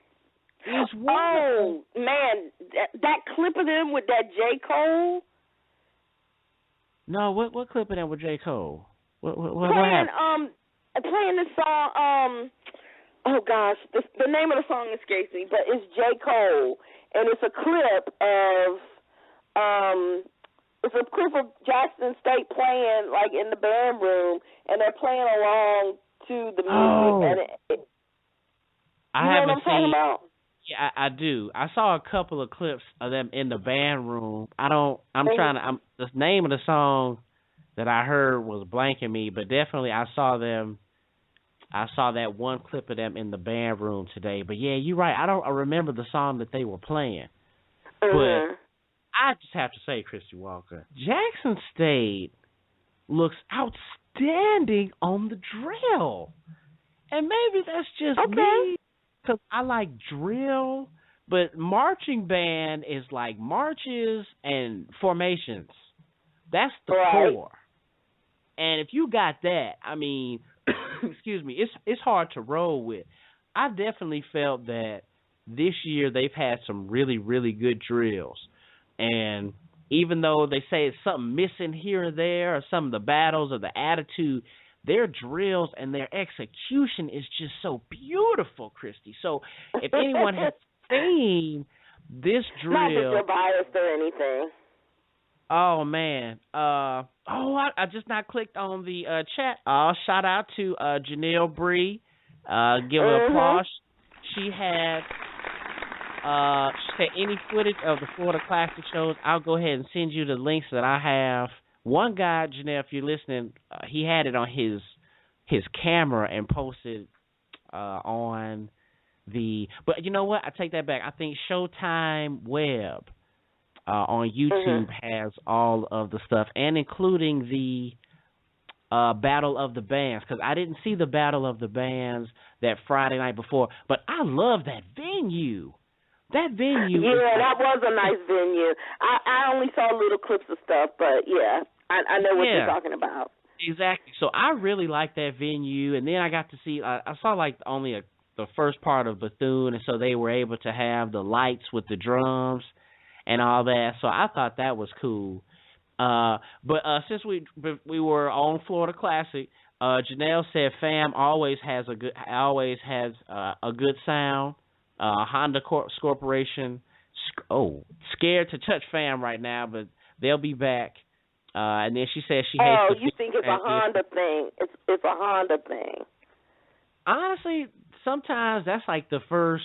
Is oh man, that clip of them with that J. Cole. No, what clip of them with J. Cole? What happened? Playing the song. oh gosh, the name of the song escapes me, but it's J. Cole, and it's a clip of Jackson State playing like in the band room, and they're playing along to the music. Oh. And I know haven't what I'm talking seen. about? Yeah, I do. I saw a couple of clips of them in the band room. The name of the song that I heard was blanking me, but definitely I saw them. I saw that one clip of them in the band room today. But yeah, you're right. I remember the song that they were playing. But I just have to say, Christy Walker, Jackson State looks outstanding on the drill. And maybe that's just me, because I like drill, but marching band is like marches and formations. That's the core. And if you got that, I mean, excuse me, it's hard to roll with. I definitely felt that this year they've had some really, really good drills. And even though they say it's something missing here or there, or some of the battles or the attitude, their drills and their execution is just so beautiful, Christy. So if anyone has seen this drill... Not that you're biased or anything. Oh, man. I just not clicked on the chat. Shout out to Janelle Bree. Give her applause. She said any footage of the Florida Classic shows, I'll go ahead and send you the links that I have. One guy, Janelle, if you're listening, he had it on his camera and posted on the... But you know what? I take that back. I think Showtime Web on YouTube has all of the stuff, and including the Battle of the Bands, because I didn't see the Battle of the Bands that Friday night before, but I love that venue. That venue. Yeah, that was a nice venue. I only saw little clips of stuff, but yeah, I know what you're talking about. Exactly. So I really like that venue, and then I got to see. I saw like only the first part of Bethune, and so they were able to have the lights with the drums and all that. So I thought that was cool. But since we were on Florida Classic, Janelle said Fam always has a good sound. Honda Corporation, scared to touch Fam right now, but they'll be back. And then she says she hates. Oh, you think it's a Honda thing? It's a Honda thing. Honestly, sometimes that's like the first,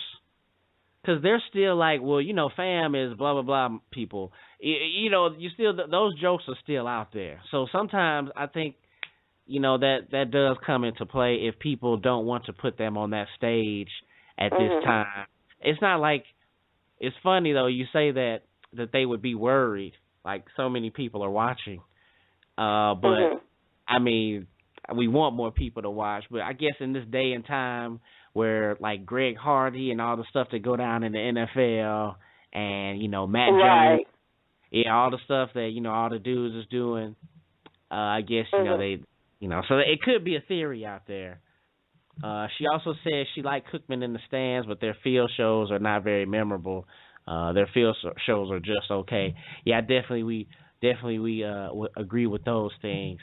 because they're still like, well, you know, Fam is blah blah blah people. You know, you still those jokes are still out there. So sometimes I think, you know, that does come into play if people don't want to put them on that stage at this time. It's not like, it's funny though, you say that they would be worried, like so many people are watching. But I mean, we want more people to watch, but I guess in this day and time where like Greg Hardy and all the stuff that go down in the NFL and, you know, Matt Jones, yeah, all the stuff that, you know, all the dudes is doing, I guess, you know, they, you know, so it could be a theory out there. She also says she liked Cookman in the stands, but their field shows are not very memorable. Their field shows are just okay. Yeah, we would agree with those things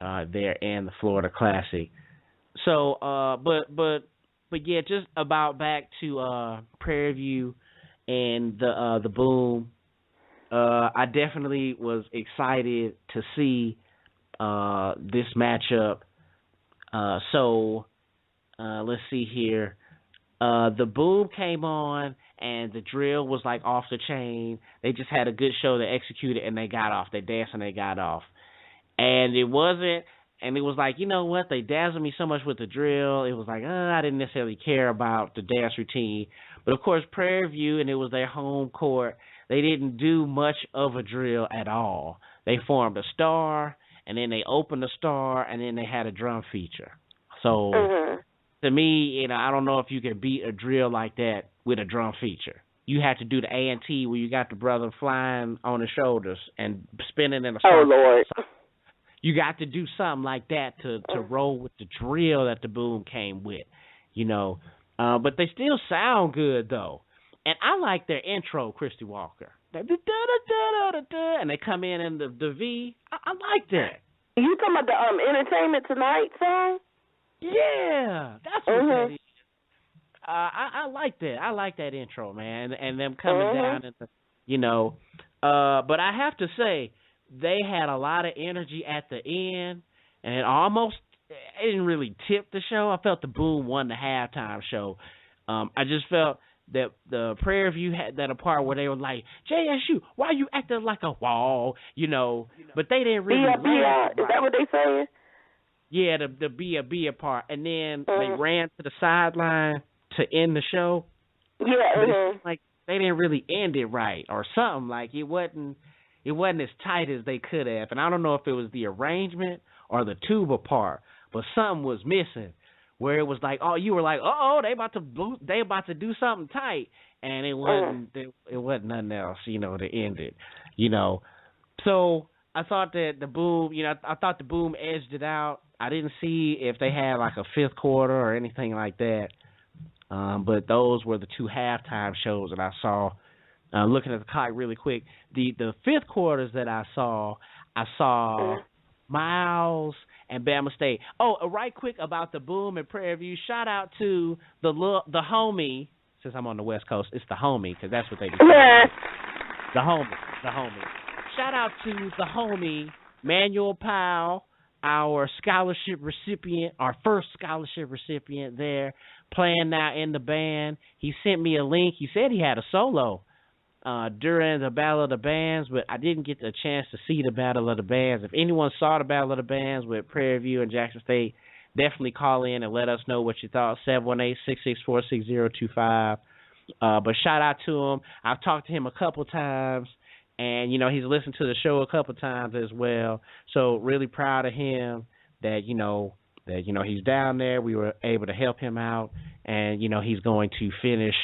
there in the Florida Classic. So, but yeah, just about back to Prairie View and the Boom. I definitely was excited to see this matchup. So let's see here. The Boom came on, and the drill was like off the chain. They just had a good show. They executed, and they got off. They danced, and they got off. And it was like, you know what? They dazzled me so much with the drill. It was like, I didn't necessarily care about the dance routine. But, of course, Prairie View, and it was their home court, they didn't do much of a drill at all. They formed a star, and then they opened the star, and then they had a drum feature. So, to me, you know, I don't know if you can beat a drill like that with a drum feature. You have to do the A&T where you got the brother flying on his shoulders and spinning in a circle. Oh, Lord. You got to do something like that to roll with the drill that the Boom came with, you know. But they still sound good, though. And I like their intro, Christy Walker. And they come in the V. I like that. You talking about the Entertainment Tonight song? Yeah, that's what that is. I like that. I like that intro, man, and them coming down and but I have to say they had a lot of energy at the end, and it didn't really tip the show. I felt the Boom won the halftime show. I just felt that the Prairie View had that a part where they were like, JSU, why you acting like a wall, but they didn't really land right. Is that what they saying? Yeah, the be a part, and then they ran to the sideline to end the show. Yeah, but it seemed like they didn't really end it right or something. Like it wasn't as tight as they could have, and I don't know if it was the arrangement or the tuba part, but something was missing. Where it was like, you were like, they about to do something tight, and it wasn't nothing else, to end it, So I thought that the Boom, I thought the Boom edged it out. I didn't see if they had like a fifth quarter or anything like that, but those were the two halftime shows that I saw. Looking at the clock really quick, the fifth quarters that I saw Miles and Bama State. Right quick about the Boom and Prairie View. Shout out to the homie. Since I'm on the West Coast, it's the homie because that's what they do. The homie. Shout out to the homie Manuel Powell, our scholarship recipient, our first scholarship recipient there, playing now in the band. He sent me a link. He said he had a solo during the Battle of the Bands, but I didn't get the chance to see the Battle of the Bands. If anyone saw the Battle of the Bands with Prairie View and Jackson State, definitely call in and let us know what you thought. 718-664-6025. But shout out to him. I've talked to him a couple times, and he's listened to the show a couple times as well. So really proud of him that he's down there. We were able to help him out, and he's going to finish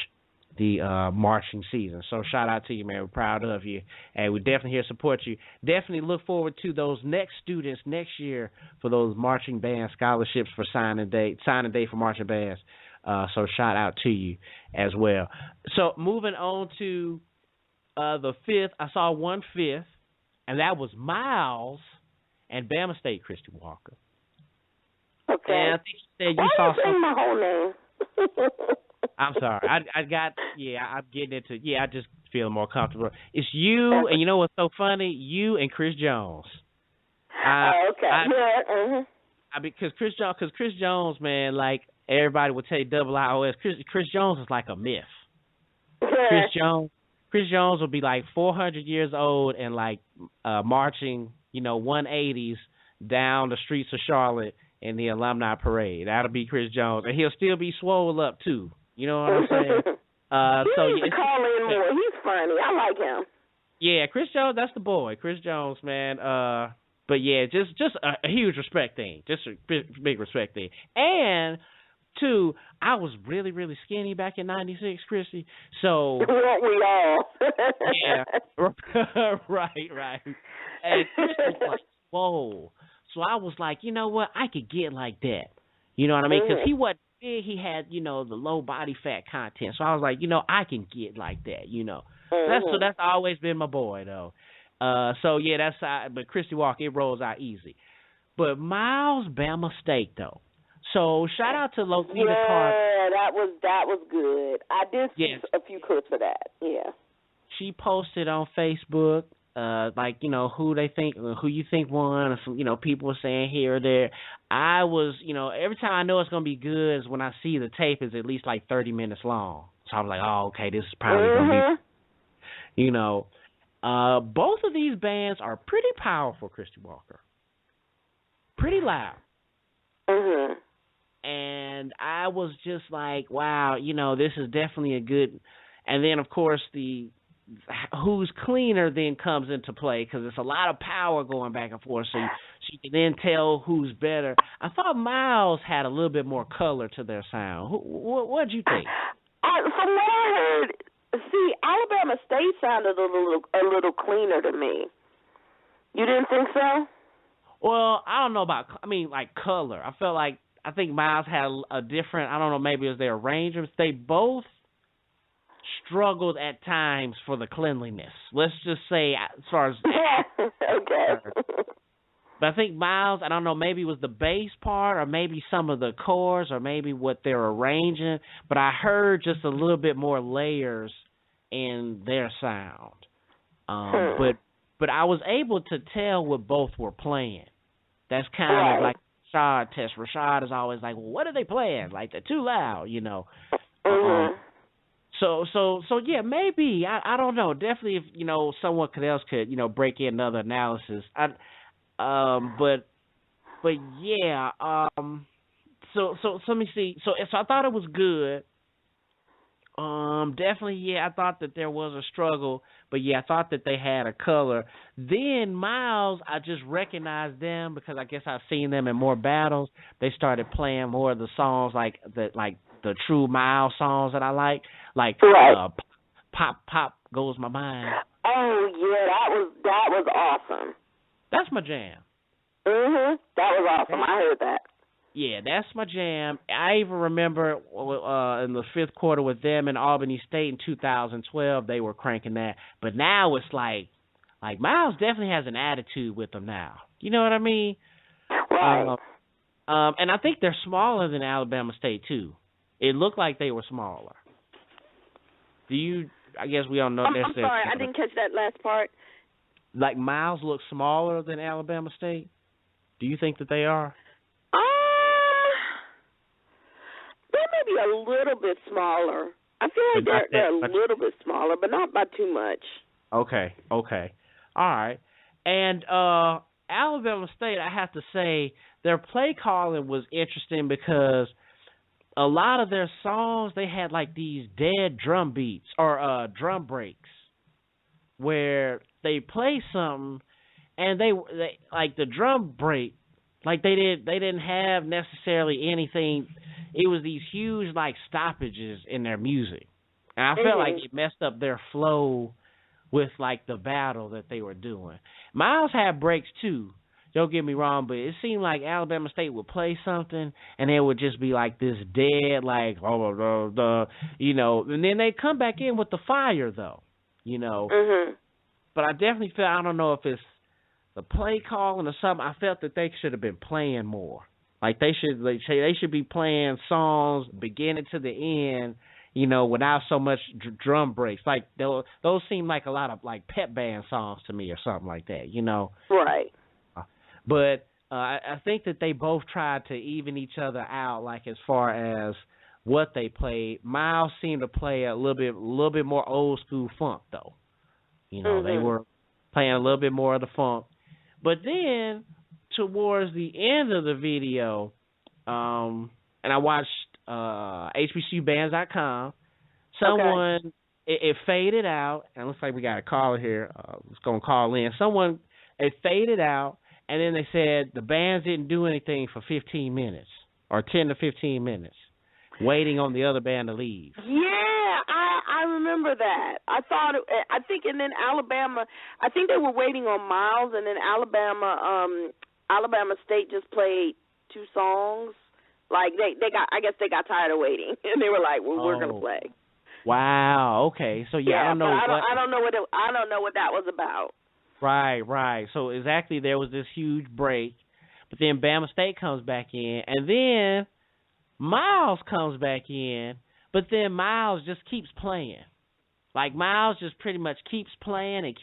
the marching season. So shout out to you, man. We're proud of you, and we're definitely here to support you. Definitely look forward to those next students next year for those marching band scholarships for signing day for marching bands. So shout out to you as well. So moving on to the fifth, I saw 1/5, and that was Miles and Bama State, Christy Walker. Okay. And I think you said you saw something. My whole name. I'm sorry. I'm getting into I just feel more comfortable. It's you, and you know what's so funny? You and Chris Jones. Okay. Because Chris Jones, man, like everybody would say double IOS. Chris Jones is like a myth. Chris Jones will be like 400 years old and like marching, 180s down the streets of Charlotte in the alumni parade. That'll be Chris Jones, and he'll still be swole up too. You know what I'm saying? He needs to call in more. He's funny. I like him. Yeah, Chris Jones, that's the boy. Chris Jones, man. But yeah, just a huge respect thing. Just a big respect thing. And two, I was really, really skinny back in '96, Chrissy. So weren't we all? Yeah. Right. And Chris was like, whoa. So I was like, you know what? I could get like that. You know what I mean? Because he wasn't big. He had, the low body fat content. So I was like, I can get like that, That's always been my boy, though. So, yeah, but Christy Walker, it rolls out easy. But Miles, Bama State, though. So shout out to Lotita Carter. Yeah, that was good. I did see a few clips of that, yeah. She posted on Facebook, who you think won, or some, people were saying here or there. I was, every time I know it's going to be good is when I see the tape is at least like 30 minutes long. So I was like, oh, okay, this is probably going to be, both of these bands are pretty powerful, Christy Walker. Pretty loud. And I was just like, wow, this is definitely a good, and then of course the who's cleaner then comes into play because there's a lot of power going back and forth, so you can then tell who's better. I thought Miles had a little bit more color to their sound. What'd you think? From what I heard, Alabama State sounded a little cleaner to me. You didn't think so? Well, I don't know about, color. I think Miles had a different, I don't know, maybe it was their arrangements. They both struggled at times for the cleanliness. Let's just say, as far as okay. But I think Miles, I don't know, maybe it was the bass part or maybe some of the chords or maybe what they're arranging, but I heard just a little bit more layers in their sound. But I was able to tell what both were playing. That's kind of like Rashad test. Rashad is always like, well, what are they playing? Like, they're too loud, you know. So yeah, maybe. I don't know. Definitely if, you know, someone else could, you know, break in another analysis. But yeah, so let me see. So I thought it was good. Definitely, yeah, I thought that there was a struggle, but yeah, I thought that they had a color. Then Miles, I just recognized them because I guess I've seen them in more battles. They started playing more of the songs like the true Miles songs that I like Pop Goes My Mind. Oh yeah, that was awesome. That's my jam. That was awesome. I heard that. Yeah, that's my jam. I even remember in the fifth quarter with them in Albany State in 2012, they were cranking that. But now it's like Miles definitely has an attitude with them now. You know what I mean? Right. And I think they're smaller than Alabama State too. It looked like they were smaller. I guess we don't know. I'm sorry, I didn't catch that last part. Like Miles looks smaller than Alabama State? Do you think that they are? They may be a little bit smaller. I feel like they're a little bit smaller, but not by too much. Okay. All right. And Alabama State, I have to say, their play calling was interesting because a lot of their songs, they had like these dead drum beats or drum breaks where they play something and they like the drum break, like they didn't have necessarily anything. It was these huge like stoppages in their music, and I felt like it messed up their flow with like the battle that they were doing. Miles had breaks too. Don't get me wrong, but it seemed like Alabama State would play something and it would just be like this dead, like you know, and then they'd come back in with the fire though, you know. But I definitely felt, I don't know if it's the play calling or something. I felt that they should have been playing more. Like they should be playing songs beginning to the end, you know, without so much drum breaks. Like those seem like a lot of like pep band songs to me or something like that, you know. Right. But I think that they both tried to even each other out, like as far as what they played. Miles seemed to play a little bit more old school funk though. You know, they were playing a little bit more of the funk. But then towards the end of the video, and I watched HBCUbands.com, someone, it faded out, and it looks like we got a caller here. Let's go and call in. It faded out, and then they said the bands didn't do anything for 15 minutes or 10 to 15 minutes, waiting on the other band to leave. Yeah, I remember that. I think, and then Alabama, I think they were waiting on Miles, and then Alabama State just played two songs. Like I guess they got tired of waiting, and they were like, "Well, we're gonna play." Wow. Okay. So yeah, I don't know. I don't know what that was about. Right. So exactly, there was this huge break, but then Bama State comes back in, and then Miles comes back in, but then Miles just keeps playing. Like Miles just pretty much keeps playing, and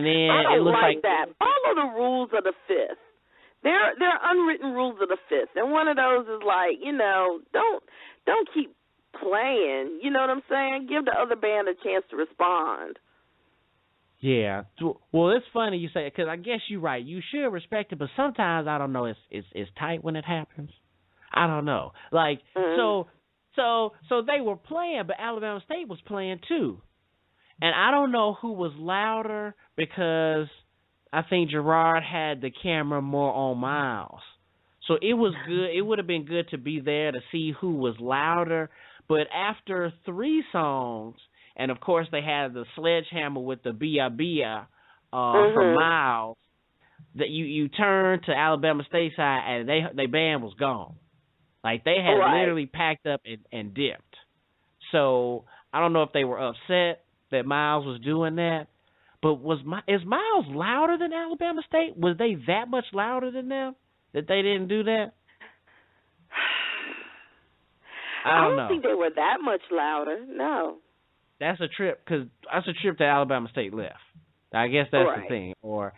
then I it looks like that. Follow the rules of the fifth. There are unwritten rules of the fifth, and one of those is like, you know, don't keep playing. You know what I'm saying? Give the other band a chance to respond. Yeah. Well, it's funny you say it because I guess you're right. You should respect it, but sometimes I don't know. It's tight when it happens. I don't know. Like so they were playing, but Alabama State was playing too, and I don't know who was louder because I think Gerard had the camera more on Miles. So it was good. It would have been good to be there to see who was louder. But after 3 songs, and of course they had the sledgehammer with the Bia Bia from Miles, that you turn to Alabama State side and they band was gone. Like they had literally packed up and dipped. So I don't know if they were upset that Miles was doing that. But is Miles louder than Alabama State? Was they that much louder than them that they didn't do that? I don't know. Think they were that much louder. No. That's a trip that Alabama State left. I guess that's the thing, or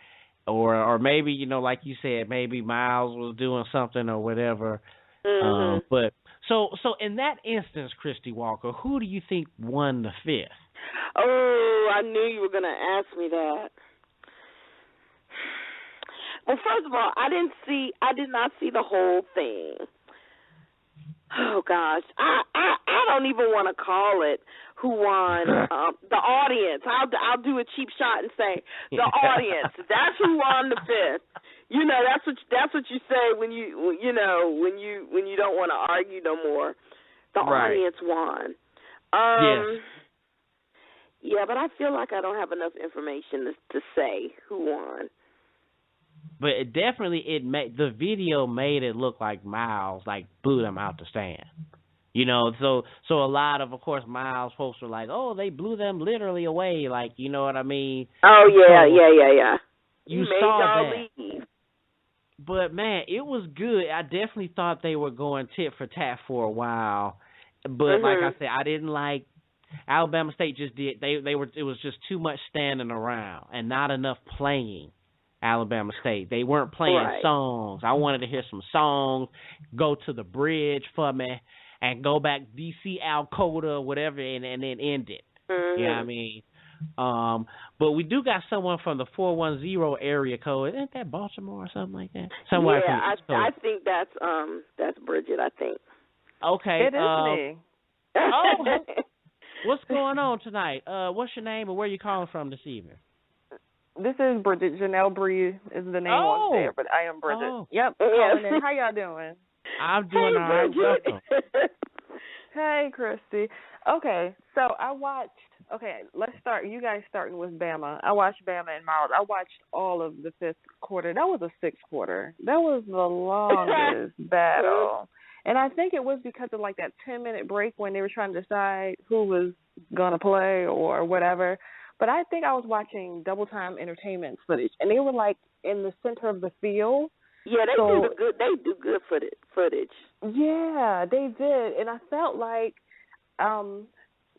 maybe like you said, maybe Miles was doing something or whatever. But so in that instance, Christy Walker, who do you think won the fifth? Oh, I knew you were going to ask me that. Well, first of all, I did not see the whole thing. Oh gosh, I don't even want to call it who won. The audience. I'll do a cheap shot and say the audience. That's who won the fifth. That's what you say when you don't want to argue no more. The audience won. Yes. Yeah, but I feel like I don't have enough information to say who won. But the video made it look like Miles blew them out the stand. So a lot of course Miles folks were like, oh, they blew them literally away, you know what I mean? Oh yeah, yeah. You saw that. Leave. But man, it was good. I definitely thought they were going tit for tat for a while. But like I said, I didn't like Alabama State just did it was just too much standing around and not enough playing. Alabama State. They weren't playing songs. I wanted to hear some songs, go to the bridge for me, and go back DC Alcoda or whatever, and then end it. You know what I mean? But we do got someone from the 410 area code. Isn't that Baltimore or something like that? Somewhere from the East Coast. I think that's Bridget, I think. Okay. It is me. Oh, what's going on tonight? What's your name and where you calling from this evening? This is Bridget. Janelle Bree is the name on there, but I am Bridget. Oh. Yep. Calling in. How y'all doing? I'm doing all right. Welcome. Hey, Christy. Okay, so I watched. Okay, let's start. You guys starting with Bama. I watched Bama and Miles. I watched all of the fifth quarter. That was a sixth quarter. That was the longest battle. And I think it was because of that 10-minute break when they were trying to decide who was going to play or whatever. But I think I was watching Double Time Entertainment's footage, and they were in the center of the field. Yeah, they do good footage. Yeah, they did, and I felt like,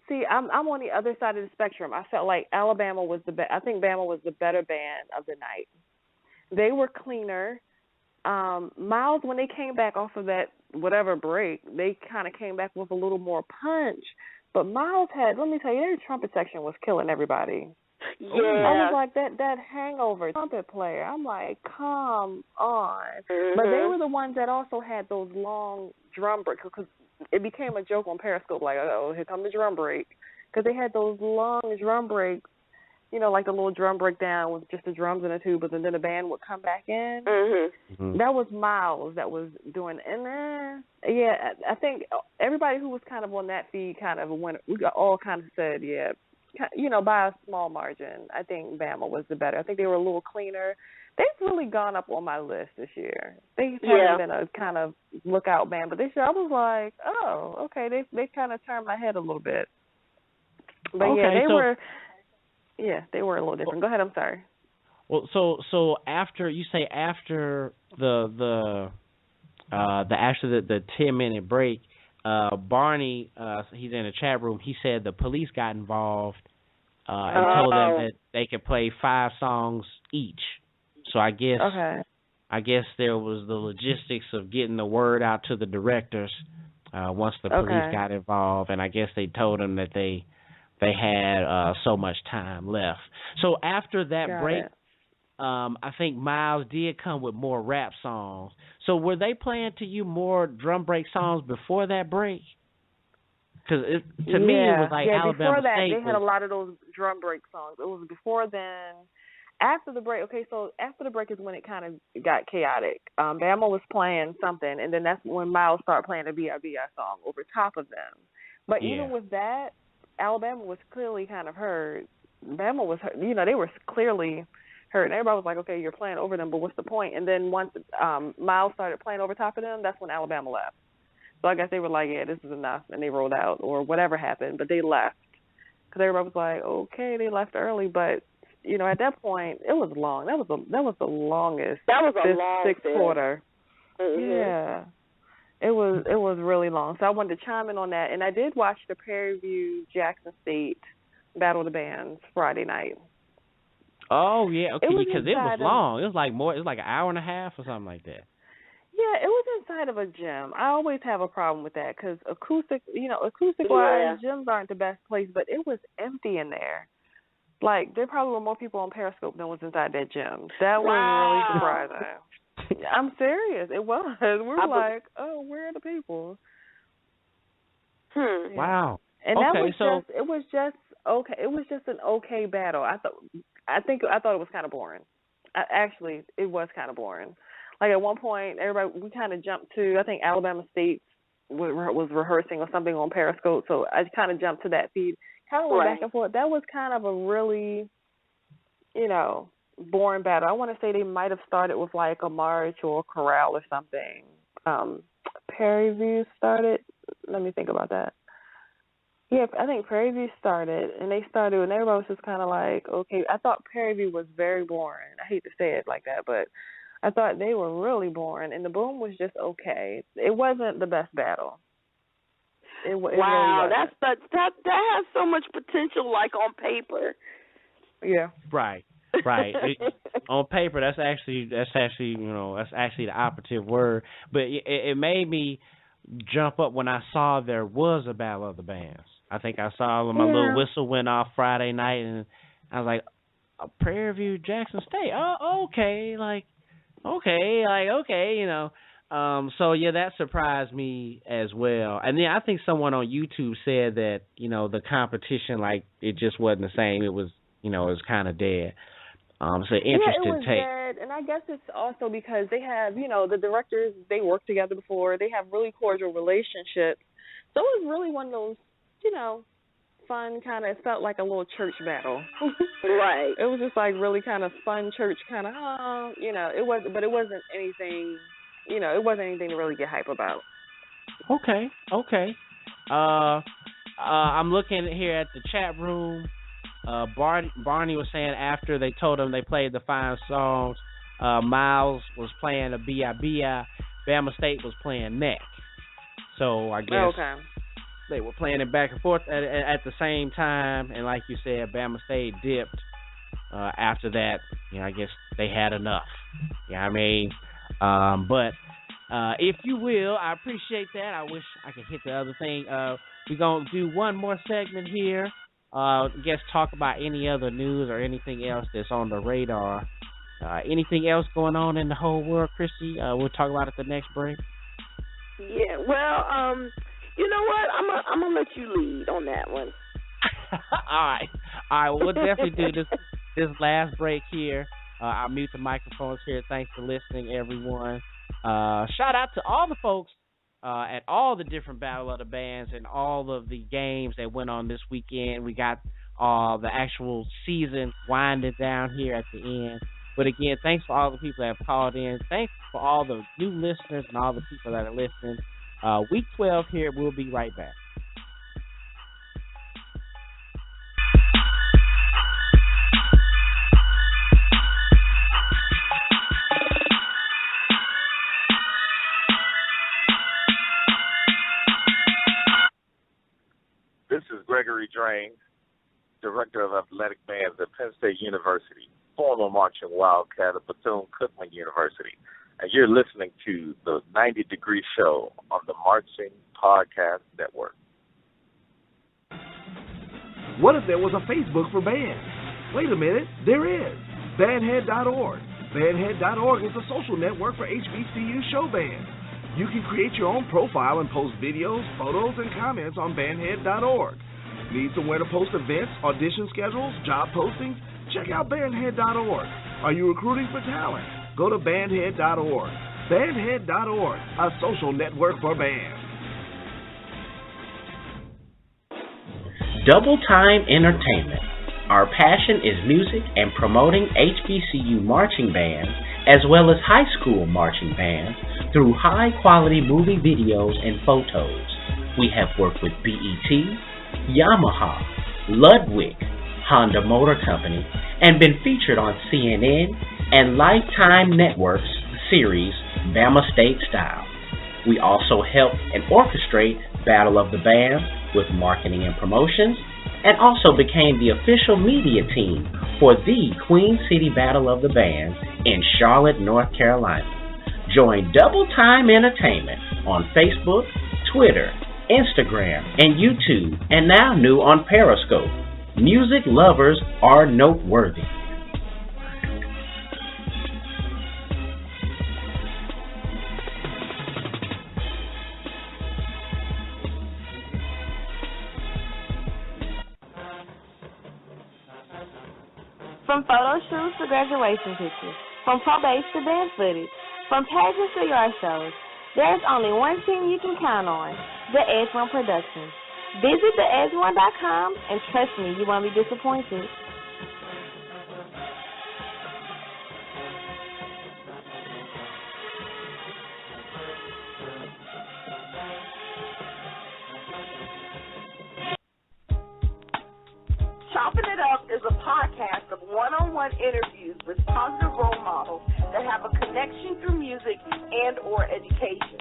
see, I'm on the other side of the spectrum. I felt like Alabama was I think Bama was the better band of the night. They were cleaner. Miles, when they came back off of that whatever break, they kind of came back with a little more punch. But Miles let me tell you, their trumpet section was killing everybody. Yeah. I was like, that hangover trumpet player. I'm like, come on. But they were the ones that also had those long drum breaks, because it became a joke on Periscope, oh, here come the drum break. Because they had those long drum breaks, like the little drum breakdown with just the drums and the tubas, and then the band would come back in. That was Miles that was doing. And yeah, I think everybody who was kind of on that feed kind of went. We all kind of said, yeah, by a small margin. I think Bama was the better. I think they were a little cleaner. They've really gone up on my list this year. They've been a kind of lookout band, but this year I was like, oh, okay, they kind of turned my head a little bit. But they were a little different. Go ahead. I'm sorry. Well, so after the 10-minute break, Barney, he's in the chat room. He said the police got involved and told them that they could play 5 songs each. So I guess there was the logistics of getting the word out to the directors once the police got involved, and I guess they told them that they had so much time left. So after that break, I think Miles did come with more rap songs. So were they playing to you more drum break songs before that break? Because to me it was like Alabama before that, State they had a lot of those drum break songs. It was before then. After the break, so after the break is when it kind of got chaotic. Bama was playing something, and then that's when Miles started playing a B.I.B.I. song over top of them. But even with that, Alabama was clearly kind of hurt. Bama was hurt. They were clearly hurt. And everybody was like, okay, you're playing over them, but what's the point? And then once Miles started playing over top of them, that's when Alabama left. So I guess they were like, yeah, this is enough, and they rolled out or whatever happened, but they left. Because everybody was like, okay, they left early, but at that point, it was long. That was the longest. That was a long sixth quarter. Mm-hmm. Yeah. It was really long. So I wanted to chime in on that. And I did watch the Prairie View Jackson State Battle of the Bands Friday night. Oh, yeah. Okay, because it was long. It was like an hour and a half or something like that. Yeah, it was inside of a gym. I always have a problem with that because acoustic-wise, gyms aren't the best place, but it was empty in there. Like, there probably were more people on Periscope than was inside that gym. That was really surprising. I'm serious. It was. We were like, oh, where are the people? Yeah. Wow. And that was it was just okay. It was just an okay battle. I thought it was kind of boring. Actually, it was kind of boring. Like at one point, we kind of jumped to, I think Alabama State was rehearsing or something on Periscope, so I kind of jumped to that feed. Kind of went back and forth. That was kind of a really, boring battle. I want to say they might have started with like a march or a chorale or something. Prairie View started. Let me think about that. Yeah, I think Prairie View started, and everybody was just kind of like, okay. I thought Prairie View was very boring. I hate to say it like that, but I thought they were really boring, and the boom was just okay. It wasn't the best battle. Wow, that has so much potential, like on paper. Yeah. Right. On paper, that's actually the operative word. But it made me jump up when I saw there was a Battle of the Bands. I think I saw my little whistle went off Friday night, and I was like, Prairie View, Jackson State. Oh, okay, So yeah, that surprised me as well. And then I think someone on YouTube said that the competition, like, it just wasn't the same. It was it was kind of dead. So interesting take. Dead, and I guess it's also because they have the directors, they worked together before. They have really cordial relationships. So it was really one of those fun kind of. It felt like a little church battle. Right. It was just like really kind of fun church kind of. It was, but it wasn't anything. It wasn't anything to really get hype about. Okay. I'm looking here at the chat room. Barney was saying after they told him they played the 5 songs, Miles was playing a B.I.B.I., Bama State was playing Neck. So I guess they were playing it back and forth at the same time. And like you said, Bama State dipped after that. I guess they had enough. But if you will, I appreciate that. I wish I could hit the other thing. We're going to do one more segment here. Talk about any other news or anything else that's on the radar. Anything else going on in the whole world, Christy? We'll talk about it the next break. Yeah, well, you know what? I'm going to let you lead on that one. All right. Well, we'll definitely do this last break here. I'll mute the microphones here. Thanks for listening, everyone. Shout out to all the folks at all the different Battle of the Bands and all of the games that went on this weekend. We got the actual season winding down here at the end. But again, thanks for all the people that have called in. Thanks for all the new listeners and all the people that are listening. Week 12 here. We'll be right back. This is Gregory Drain, Director of Athletic Bands at Penn State University, former marching Wildcat at Bethune Cookman University, and you're listening to the 90 Degree Show on the Marching Podcast Network. What if there was a Facebook for bands? Wait a minute, there is. Bandhead.org. Bandhead.org is a social network for HBCU show bands. You can create your own profile and post videos, photos, and comments on bandhead.org. Need somewhere to post events, audition schedules, job postings? Check out bandhead.org. Are you recruiting for talent? Go to bandhead.org. Bandhead.org, a social network for bands. Double Time Entertainment. Our passion is music and promoting HBCU marching bands as well as high school marching bands through high-quality movie videos and photos. We have worked with BET, Yamaha, Ludwig, Honda Motor Company, and been featured on CNN and Lifetime Network's series Bama State Style. We also help and orchestrate Battle of the Bands with marketing and promotions, and also became the official media team for the Queen City Battle of the Bands in Charlotte, North Carolina. Join Double Time Entertainment on Facebook, Twitter, Instagram, and YouTube, and now new on Periscope. Music lovers are noteworthy. From photo shoots to graduation pictures, from probates to band footage, from pageants to yard shows, there's only one team you can count on, the Edge1 Productions. Visit theedge1.com and trust me, you won't be disappointed. Chopping It Up is a podcast of one-on-one interviews with positive role models that have a connection through music and or education.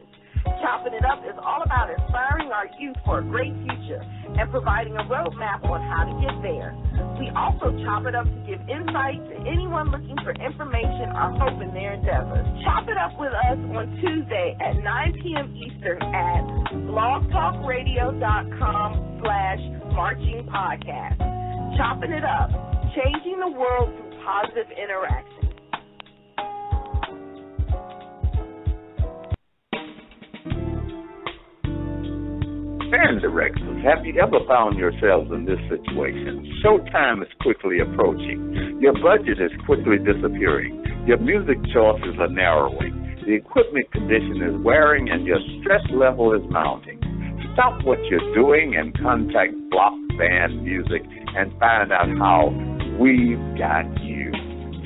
Chopping It Up is all about inspiring our youth for a great future and providing a roadmap on how to get there. We also chop it up to give insight to anyone looking for information or hope in their endeavors. Chop it up with us on Tuesday at 9 p.m. Eastern at blogtalkradio.com/marchingpodcast. Chopping It Up, changing the world through positive interaction. Band directors, have you ever found yourselves in this situation? Showtime is quickly approaching. Your budget is quickly disappearing. Your music choices are narrowing. The equipment condition is wearing and your stress level is mounting. Stop what you're doing and contact Block Band Music and find out how we've got you.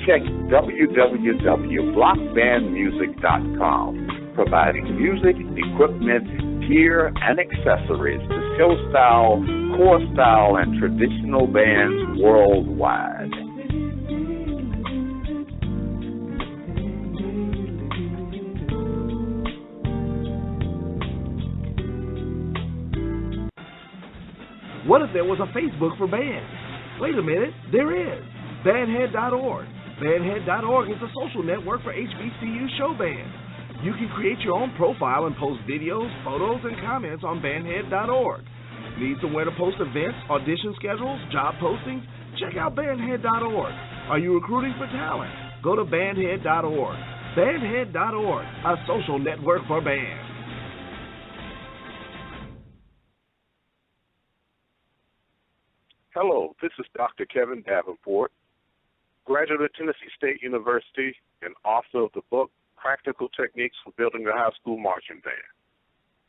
Check www.blockbandmusic.com, providing music, equipment, gear, and accessories to show style, core style, and traditional bands worldwide. What if there was a Facebook for bands? Wait a minute, there is. Bandhead.org. Bandhead.org is a social network for HBCU show bands. You can create your own profile and post videos, photos, and comments on bandhead.org. Need somewhere to post events, audition schedules, job postings? Check out bandhead.org. Are you recruiting for talent? Go to bandhead.org. Bandhead.org, a social network for bands. Hello, this is Dr. Kevin Davenport, graduate of Tennessee State University and author of the book, Practical Techniques for Building a High School Marching Band.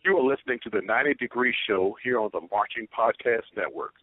You are listening to the 90 Degree Show here on the Marching Podcast Network.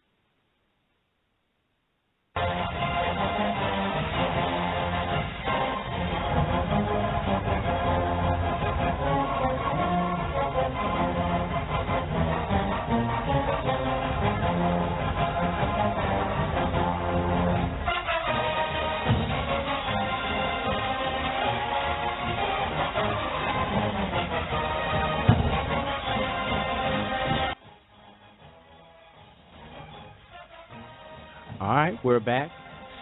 All right, we're back.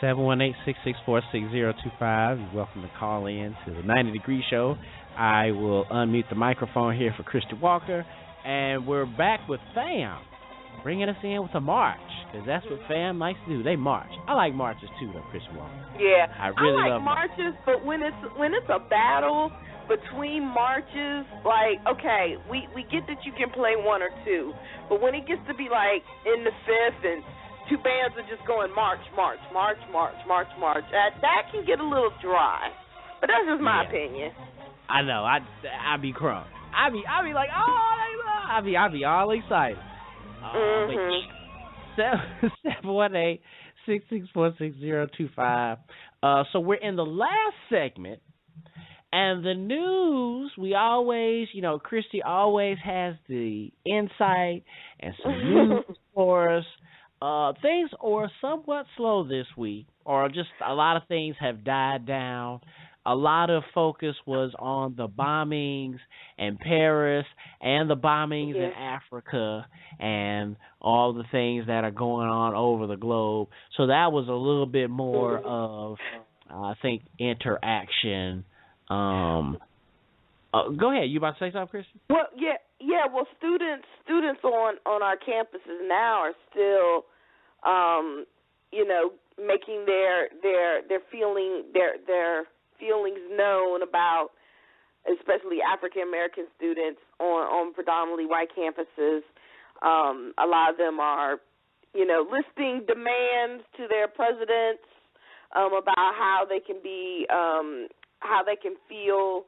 718-664-6025. You're welcome to call in to the 90 Degree Show. I will unmute the microphone here for Christy Walker. And we're back with Fam, bringing us in with a march, because that's what Fam likes to do. They march. I like marches too, though, Christy Walker. Yeah, I really like love marches, but when it's a battle between marches, like, okay, we get that you can play one or two, but when it gets to be like in the fifth and two bands are just going march, march, march, march, march, march, that can get a little dry. But that's just my opinion. I know. I be crunk. I be like, oh, I be all excited. 718-664-6025. So we're in the last segment, and the news, we always, Christy always has the insight and some news for us. things are somewhat slow this week, or just a lot of things have died down. A lot of focus was on the bombings in Paris and the bombings in Africa and all the things that are going on over the globe. So that was a little bit more of, I think, interaction. Go ahead. You about to say something, Christy? Well, yeah. Well, students on our campuses now are still, making their feelings known about, especially African American students on predominantly white campuses. A lot of them are, listing demands to their presidents about how they can feel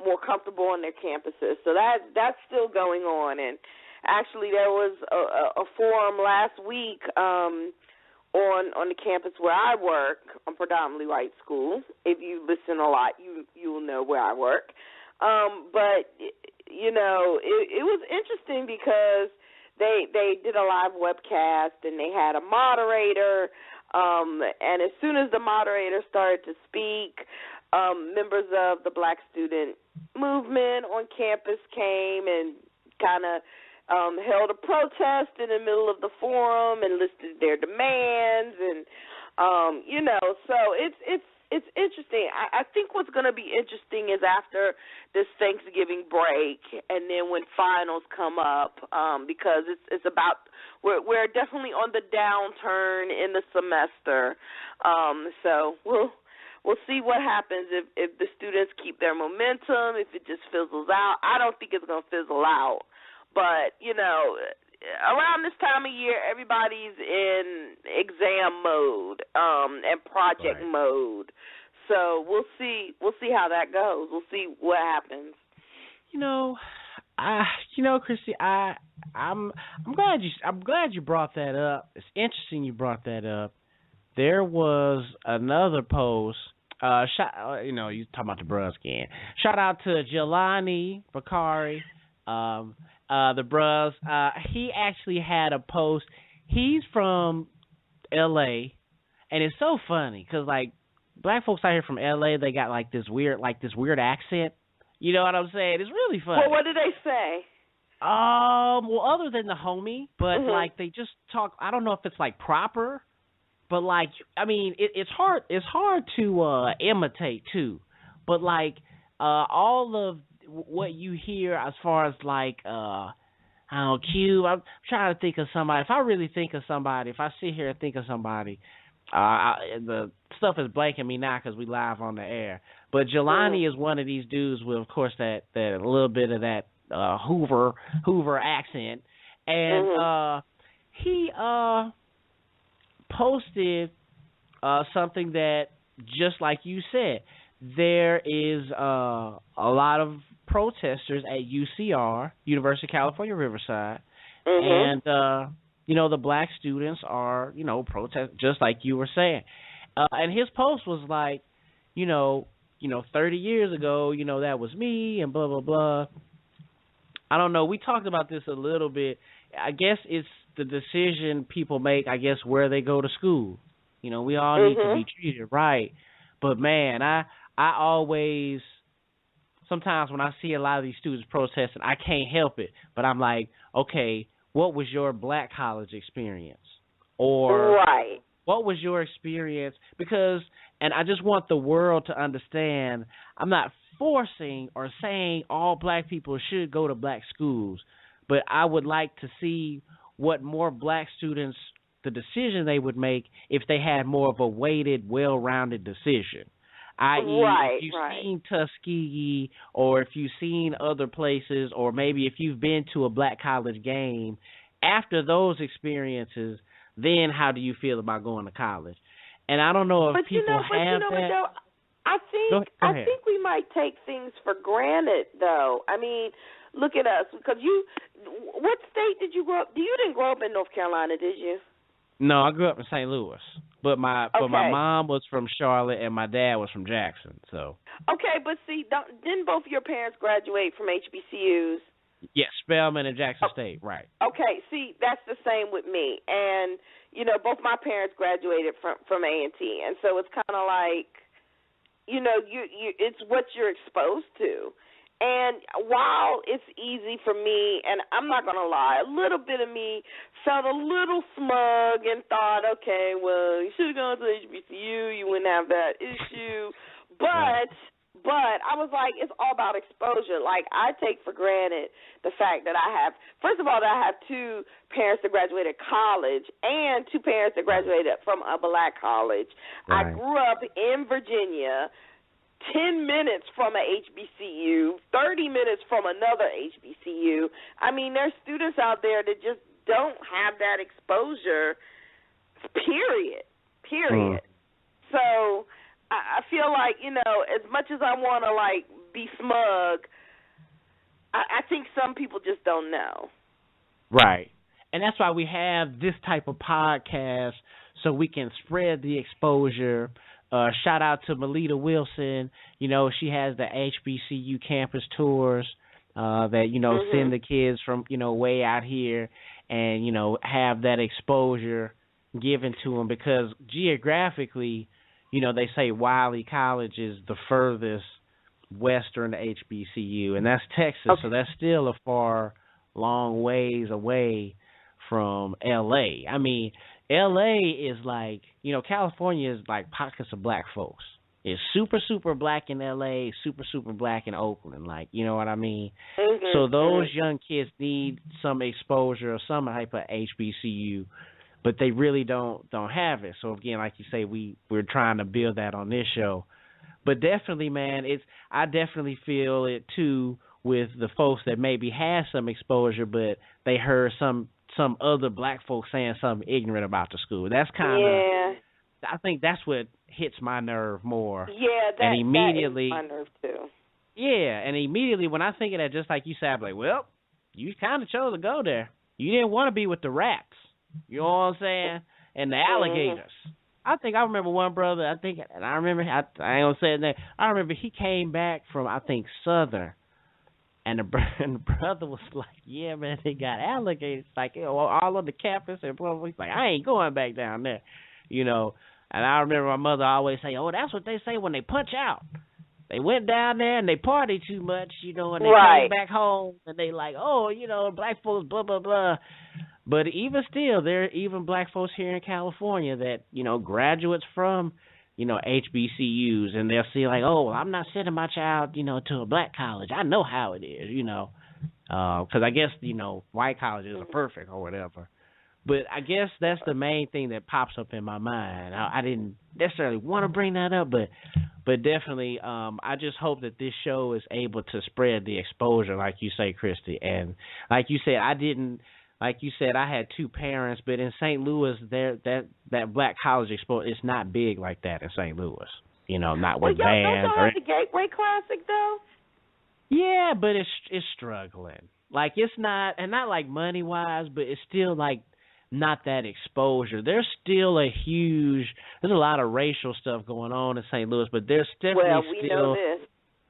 more comfortable on their campuses. So that's still going on. And actually, there was a forum last week on the campus where I work, a predominantly white school. If you listen a lot, you'll know where I work. But it was interesting because they did a live webcast and they had a moderator. And as soon as the moderator started to speak, members of the Black student movement on campus came and kind of held a protest in the middle of the forum and listed their demands, and so it's interesting. I think what's going to be interesting is after this Thanksgiving break, and then when finals come up, because it's about we're definitely on the downturn in the semester. So we'll see what happens if the students keep their momentum, if it just fizzles out. I don't think it's going to fizzle out. But, around this time of year, everybody's in exam mode and project mode. So we'll see how that goes. We'll see what happens. Christy, I'm glad you brought that up. It's interesting you brought that up. There was another post. You talking about the bros again. Shout out to Jelani Bakari. The bros, he actually had a post. He's from L.A., and it's so funny because, black folks out here from L.A., they got, this weird accent. You know what I'm saying? It's really funny. Well, what did they say? Other than the homie, but, they just talk, I don't know if it's, proper, but, it's hard to imitate, too. But, all of what you hear as far as Cube, I'm trying to think of somebody. If I really think of somebody, if I sit here and think of somebody, the stuff is blanking me now because we live on the air. But Jelani is one of these dudes with, of course, that little bit of that Hoover accent, and he posted something that, just like you said, there is a lot of protesters at UCR, University of California, Riverside, and the black students are, protest just like you were saying. And his post was 30 years ago, that was me, and blah blah blah. I don't know. We talked about this a little bit. I guess it's the decision people make. I guess where they go to school. We all need to be treated right. But man, I always, sometimes when I see a lot of these students protesting, I can't help it. But I'm like, okay, what was your black college experience? Or what was your experience? Because, and I just want the world to understand, I'm not forcing or saying all black people should go to black schools, but I would like to see what more black students, the decision they would make if they had more of a weighted, well-rounded decision. I.e., if you've seen Tuskegee, or if you've seen other places, or maybe if you've been to a black college game, after those experiences, then how do you feel about going to college? And I don't know if people have that. I think we might take things for granted, though. I mean, look at us, because what state did you grow up? You didn't grow up in North Carolina, did you? No, I grew up in St. Louis, but my mom was from Charlotte and my dad was from Jackson. So okay, but see, didn't both of your parents graduate from HBCUs? Yes, Spelman and Jackson State, right? Okay, see, that's the same with me, and both my parents graduated from A&T, and so it's kind of like, you it's what you're exposed to. And while it's easy for me, and I'm not going to lie, a little bit of me felt a little smug and thought, okay, well, you should have gone to HBCU, you wouldn't have that issue. But I was like, it's all about exposure. Like, I take for granted the fact that first of all, that I have two parents that graduated college and two parents that graduated from a black college. Right. I grew up in Virginia, 10 minutes from a HBCU, 30 minutes from another HBCU. I mean, there's students out there that just don't have that exposure, period. So I feel like, as much as I want to, like, be smug, I think some people just don't know. Right. And that's why we have this type of podcast, so we can spread the exposure. Shout out to Melita Wilson. She has the HBCU campus tours that, send the kids from, way out here and, have that exposure given to them, because geographically, they say Wiley College is the furthest western HBCU, and that's Texas, okay. So that's still a long ways away from L.A. I mean, L.A. is like, California is like pockets of black folks. It's super, super black in L.A., super, super black in Oakland, like, you know what I mean? Mm-hmm. So those young kids need some exposure or some type of HBCU, but they really don't have it. So, again, like you say, we're trying to build that on this show. But definitely, man, I definitely feel it, too, with the folks that maybe had some exposure, but they heard some other black folks saying something ignorant about the school. That's kind of, I think that's what hits my nerve more. Yeah, that is my nerve too. Yeah, and immediately when I think of that, just like you said, I'm like, well, you kind of chose to go there. You didn't want to be with the rats. You know what I'm saying? And the alligators. Mm-hmm. I remember one brother, I ain't going to say his name. I remember he came back from, I think, Southern. And the brother was like, yeah, man, they got alligators, like, all on the campus. And blah, blah. He's like, I ain't going back down there, And I remember my mother always say, oh, that's what they say when they punch out. They went down there and they partied too much, and they came back home. And they like, oh, black folks, blah, blah, blah. But even still, there are even black folks here in California that, graduates from, HBCUs, and they'll see like, oh, I'm not sending my child, to a black college. I know how it is, because I guess, white colleges are perfect or whatever. But I guess that's the main thing that pops up in my mind. I didn't necessarily want to bring that up, but definitely, I just hope that this show is able to spread the exposure, like you say, Christy. And like you said, I had two parents, but in St. Louis, that black college exposure, it's not big like that in St. Louis. Not with bands. Don't have the Gateway Classic though. Yeah, but it's struggling. Like, it's not, and not like money wise, but it's still like not that exposure. There's still there's a lot of racial stuff going on in St. Louis, but there's definitely we know this.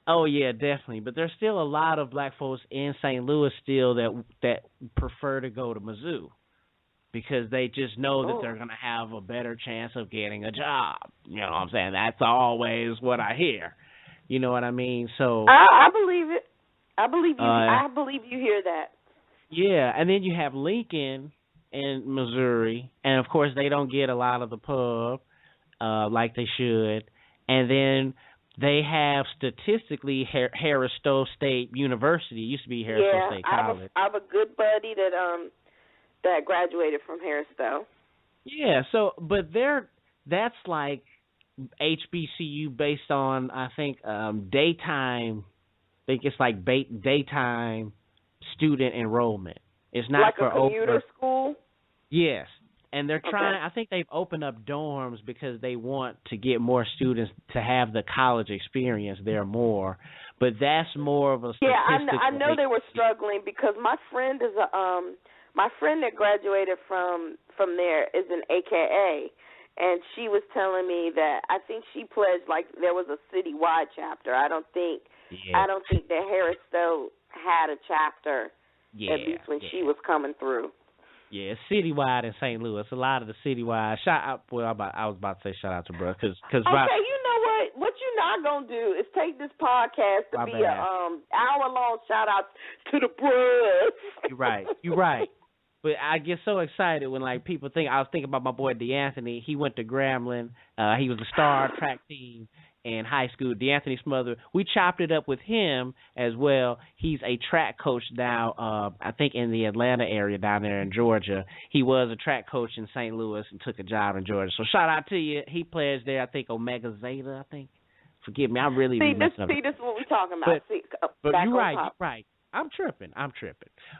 Oh, yeah, definitely. But there's still a lot of black folks in St. Louis still that prefer to go to Mizzou because they just know that they're going to have a better chance of getting a job. You know what I'm saying? That's always what I hear. You know what I mean? So I believe it. I believe you hear that. Yeah, and then you have Lincoln in Missouri, and of course they don't get a lot of the pub like they should. And then they have statistically Harris-Stowe State University. It used to be Harris-Stowe State College. I have a good buddy that graduated from Harris-Stowe. Yeah, but that's like HBCU based on, I think, daytime. I think it's like daytime student enrollment. It's not like for a commuter school? Yes. And they're trying, I think they've opened up dorms because they want to get more students to have the college experience there more. But that's more of a statistic. Yeah, I know they were struggling because my friend that graduated from there is an AKA, and she was telling me that I think she pledged like there was a citywide chapter. I don't think that Harris-Stowe had a chapter, at least when she was coming through. Yeah, it's citywide in St. Louis. A lot of the citywide. I was about to say shout out to bro, because okay, you know what? What you're not gonna do is take this podcast to be a hour-long shout out to the bros. You're right. But I get so excited when like people think. I was thinking about my boy DeAnthony. He went to Grambling. He was a star track team in high school. DeAnthony Smother. We chopped it up with him as well. He's a track coach now, I think in the Atlanta area down there in Georgia. He was a track coach in St. Louis and took a job in Georgia. So shout out to you. He plays there, I think, Omega Zeta, I think. Forgive me, I really this is what we're talking about. But you're right. I'm tripping.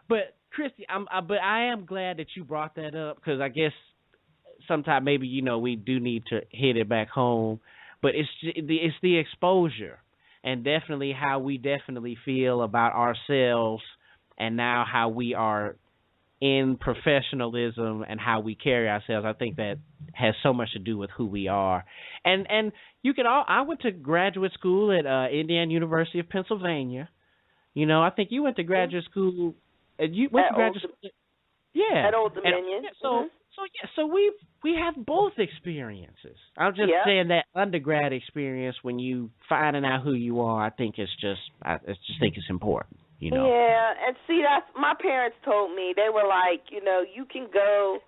But Christy, I am glad that you brought that up, because I guess sometime maybe we do need to hit it back home. But it's the exposure, and definitely how we definitely feel about ourselves, and now how we are in professionalism and how we carry ourselves. I think that has so much to do with who we are. And I went to graduate school at Indiana University of Pennsylvania. I think you went to graduate school. You went to graduate school. Yeah. At Old Dominion. So we have both experiences. I'm just saying that undergrad experience, when you finding out who you are, I think I just think it's important. Yeah, and see, that's my parents told me. They were like, you can go.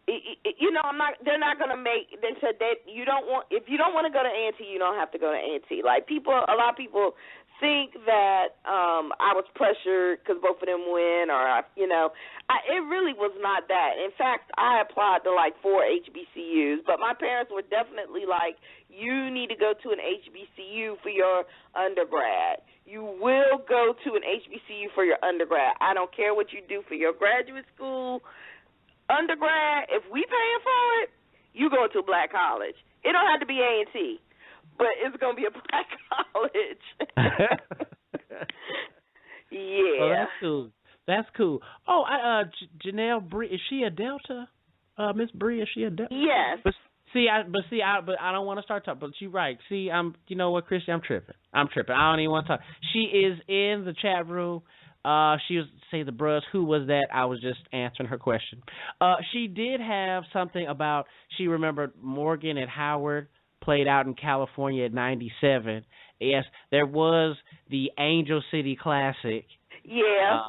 They're not gonna make. They said that if you don't want to go to A&T, you don't have to go to A&T. Like a lot of people think that I was pressured because both of them win, or it really was not that. In fact, I applied to like 4 HBCUs, but my parents were definitely like, you need to go to an HBCU for your undergrad. You will go to an HBCU for your undergrad. I don't care what you do for your graduate school, undergrad. If we paying for it, you go to a black college. It don't have to be A&T. But it's going to be a black college. Yeah. Well, that's cool. Oh, Janelle Bree, is she a Delta? Miss Bree, is she a Delta? Yes. But I don't want to start talking. But you're right. See, you know what, Christy? I'm tripping. I don't even want to talk. She is in the chat room. She was say the bros. Who was that? I was just answering her question. She did have something about. She remembered Morgan at Howard played out in California at 97. Yes, there was the Angel City Classic. Yeah.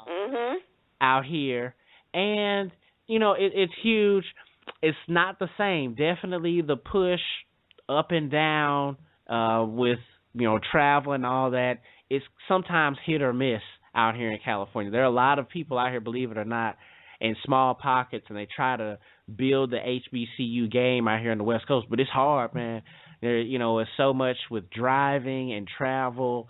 Out here, and it's huge. It's not the same. Definitely the push up and down with travel and all that. It's sometimes hit or miss out here in California. There are a lot of people out here, believe it or not, in small pockets, and they try to build the HBCU game out here on the West Coast, but it's hard, man. There, it's so much with driving and travel.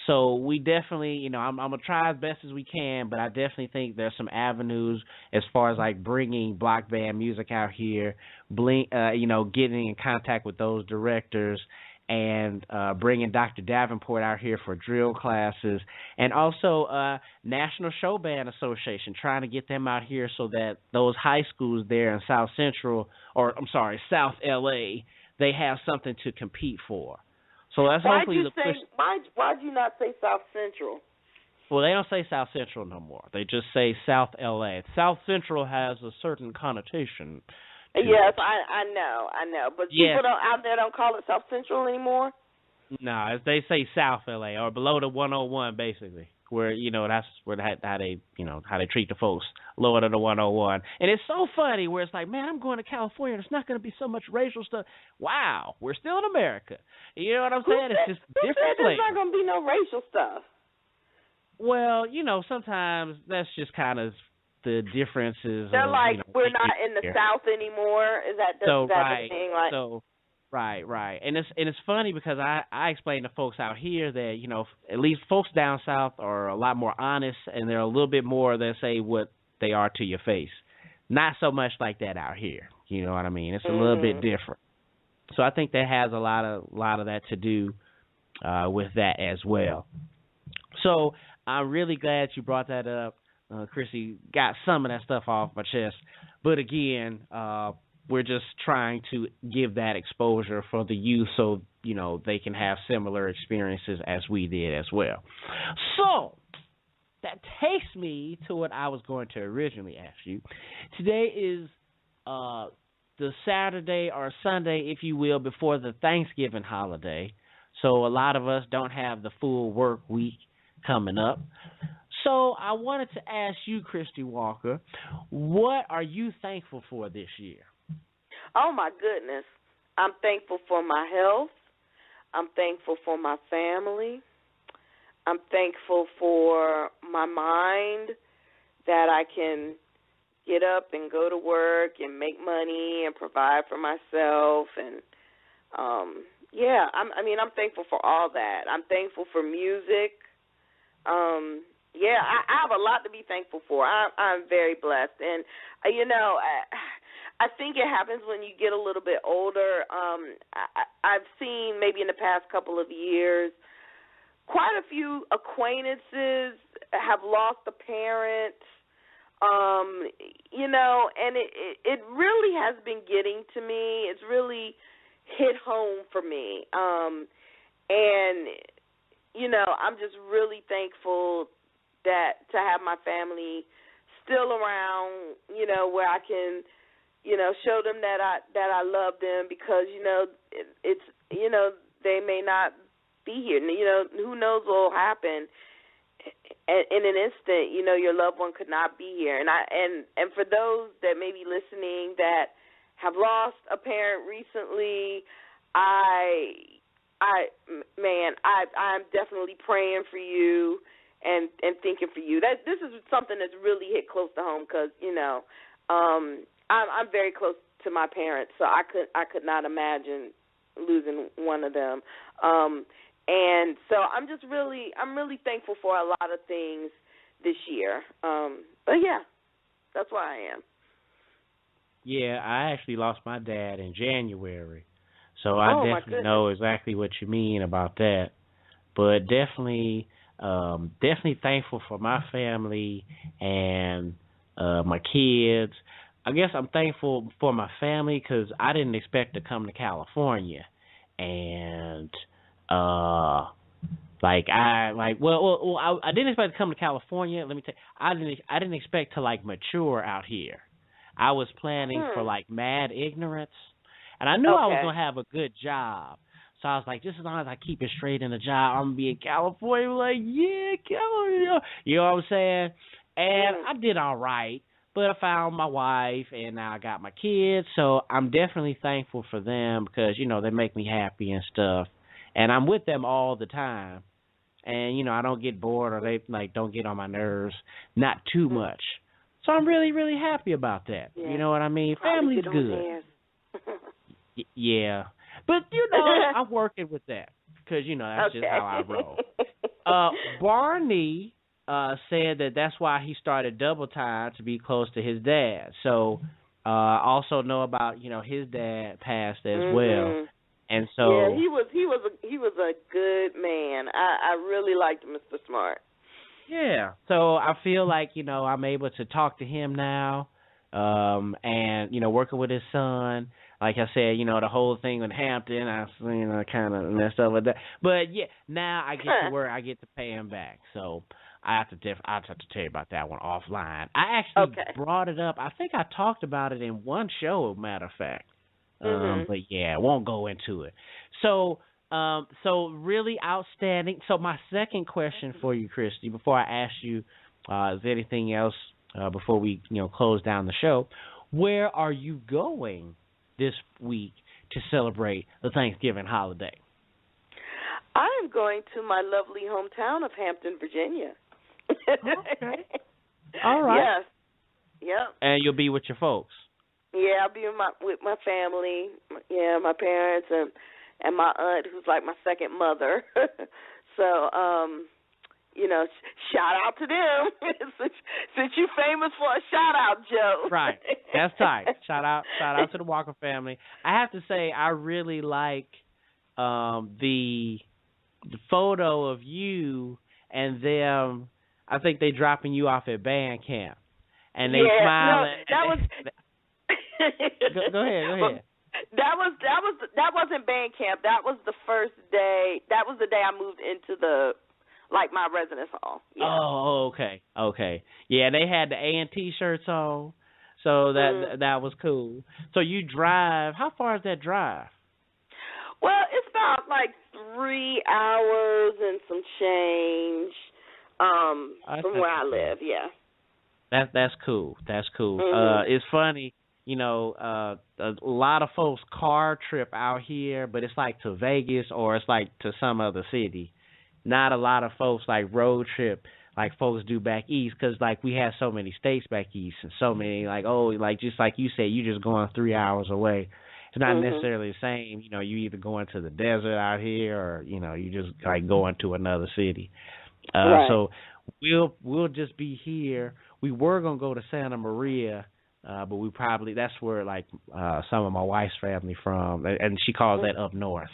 So we definitely, I'm gonna try as best as we can, but I definitely think there's some avenues as far as like bringing block band music out here, getting in contact with those directors, and bringing Dr. Davenport out here for drill classes, and also National Show Band Association, trying to get them out here so that those high schools there in South LA, they have something to compete for. So that's hopefully the push. Why'd you not say South Central? Well, they don't say South Central no more. They just say South LA. South Central has a certain connotation. Yes, I know. But people out there don't call it South Central anymore? No, they say South LA or below the 101, basically, where that's where how they treat the folks lower than the 101. And it's so funny where it's like, man, I'm going to California. There's not going to be so much racial stuff. Wow, we're still in America. You know what I'm saying? It's just different. There's not going to be no racial stuff. Well, sometimes that's just kind of the differences. They're like, we're not in the South anymore. Is that the thing? Like, right. And it's funny because I explain to folks out here that at least folks down south are a lot more honest, and they're a little bit more that say what they are to your face. Not so much like that out here. You know what I mean? It's a little bit different. So I think that has a lot of that to do with that as well. So I'm really glad you brought that up. Chrissy got some of that stuff off my chest. But again, we're just trying to give that exposure for the youth so, they can have similar experiences as we did as well. So, that takes me to what I was going to originally ask you. Today is the Saturday or Sunday, if you will, before the Thanksgiving holiday. So a lot of us don't have the full work week coming up. So I wanted to ask you, Christy Walker, what are you thankful for this year? Oh, my goodness. I'm thankful for my health. I'm thankful for my family. I'm thankful for my mind, that I can get up and go to work and make money and provide for myself. And, I'm thankful for all that. I'm thankful for music. I have a lot to be thankful for. I'm very blessed. And, I think it happens when you get a little bit older. I've seen maybe in the past couple of years, quite a few acquaintances have lost a parent, and it really has been getting to me. It's really hit home for me. I'm just really thankful that to have my family still around, where I can, show them that I love them, because, they may not be here. Who knows what will happen in an instant. Your loved one could not be here. And for those that may be listening that have lost a parent recently, I'm definitely praying for you and thinking for you. That this is something that's really hit close to home, because I'm very close to my parents, so I could not imagine losing one of them. And so I'm really thankful for a lot of things this year. But yeah, that's where I am. Yeah, I actually lost my dad in January, so I definitely know exactly what you mean about that. But definitely thankful for my family and my kids. I guess I'm thankful for my family because I didn't expect to come to California, and I didn't expect to come to California. Let me tell you, I didn't expect to mature out here. I was planning for mad ignorance, and I knew I was gonna have a good job. So I was like, just as long as I keep it straight in the job, I'm gonna be in California. California. You know what I'm saying? And I did all right, but I found my wife, and now I got my kids. So I'm definitely thankful for them because they make me happy and stuff, and I'm with them all the time. And I don't get bored, or they don't get on my nerves, not too much. So I'm really, really happy about that. Yeah. You know what I mean? Family's good. Yeah. But, I'm working with that because, that's just how I roll. Barney said that's why he started Double Time, to be close to his dad. So also know about, his dad passed as well. And so yeah, he was a good man. I really liked Mr. Smart. Yeah. So I feel like, I'm able to talk to him now, and, working with his son. Like I said, the whole thing with Hampton, I kind of messed up with that. But, yeah, now I get to where I get to pay him back. So I'll have to tell you about that one offline. I actually brought it up. I think I talked about it in one show, matter of fact. But, yeah, I won't go into it. So really outstanding. So my second question for you, Christy, before I ask you, is there anything else before we close down the show? Where are you going this week to celebrate the Thanksgiving holiday? I am going to my lovely hometown of Hampton, Virginia. Okay. All right. Yes. Yep. And you'll be with your folks. Yeah, I'll be with my family. Yeah, my parents and my aunt, who's like my second mother. So, shout out to them since you're famous for a shout out, Joe. Right, that's tight. Shout out to the Walker family. I have to say, I really like the photo of you and them. I think they dropping you off at band camp, and they smiling. No, that was. Go ahead. That wasn't band camp. That was the first day. That was the day I moved into the like my residence hall. Yeah. Oh, okay. Yeah, they had the A&T shirts on, so that was cool. So you drive. How far is that drive? Well, it's about like 3 hours and some change from where I live. Yeah. That's cool. That's cool. It's funny, a lot of folks car trip out here, but it's like to Vegas or it's like to some other city. Not a lot of folks like road trip like folks do back east, because like we have so many states back east and so many just like you said, you just going 3 hours away. It's not necessarily the same. You either going to the desert out here or you just like going to another city. Right. So we'll just be here. We were gonna go to Santa Maria, but we probably that's where like some of my wife's family from, and she calls that up north.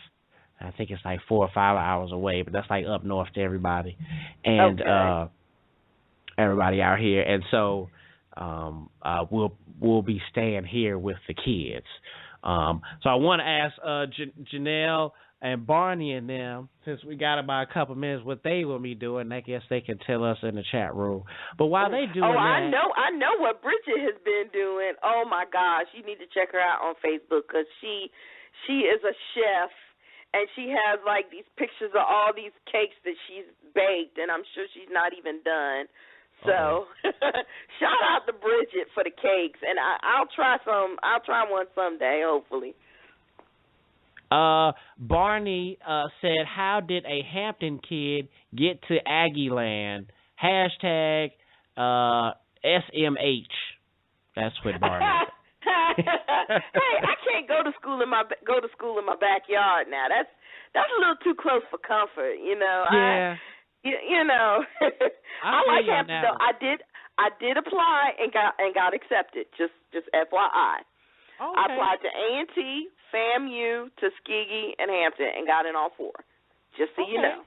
I think it's like 4 or 5 hours away, but that's like up north to everybody, and everybody out here. And so we'll be staying here with the kids. So I want to ask Janelle and Barney and them, since we got about a couple minutes, what they will be doing. I guess they can tell us in the chat room. But while they doing that, I know what Bridget has been doing. Oh my gosh, you need to check her out on Facebook, because she is a chef, and she has like these pictures of all these cakes that she's baked, and I'm sure she's not even done. So shout out to Bridget for the cakes, and I'll try some. I'll try one someday, hopefully. Barney said, "How did a Hampton kid get to Aggieland?" Hashtag SMH. That's what Barney said. Hey, I can't go to school in my backyard now. That's a little too close for comfort, Yeah. I like Hampton though. I did apply and got accepted. Just FYI. Okay. I applied to A&T, FAMU, Tuskegee, and Hampton, and got in all 4. Just so you know.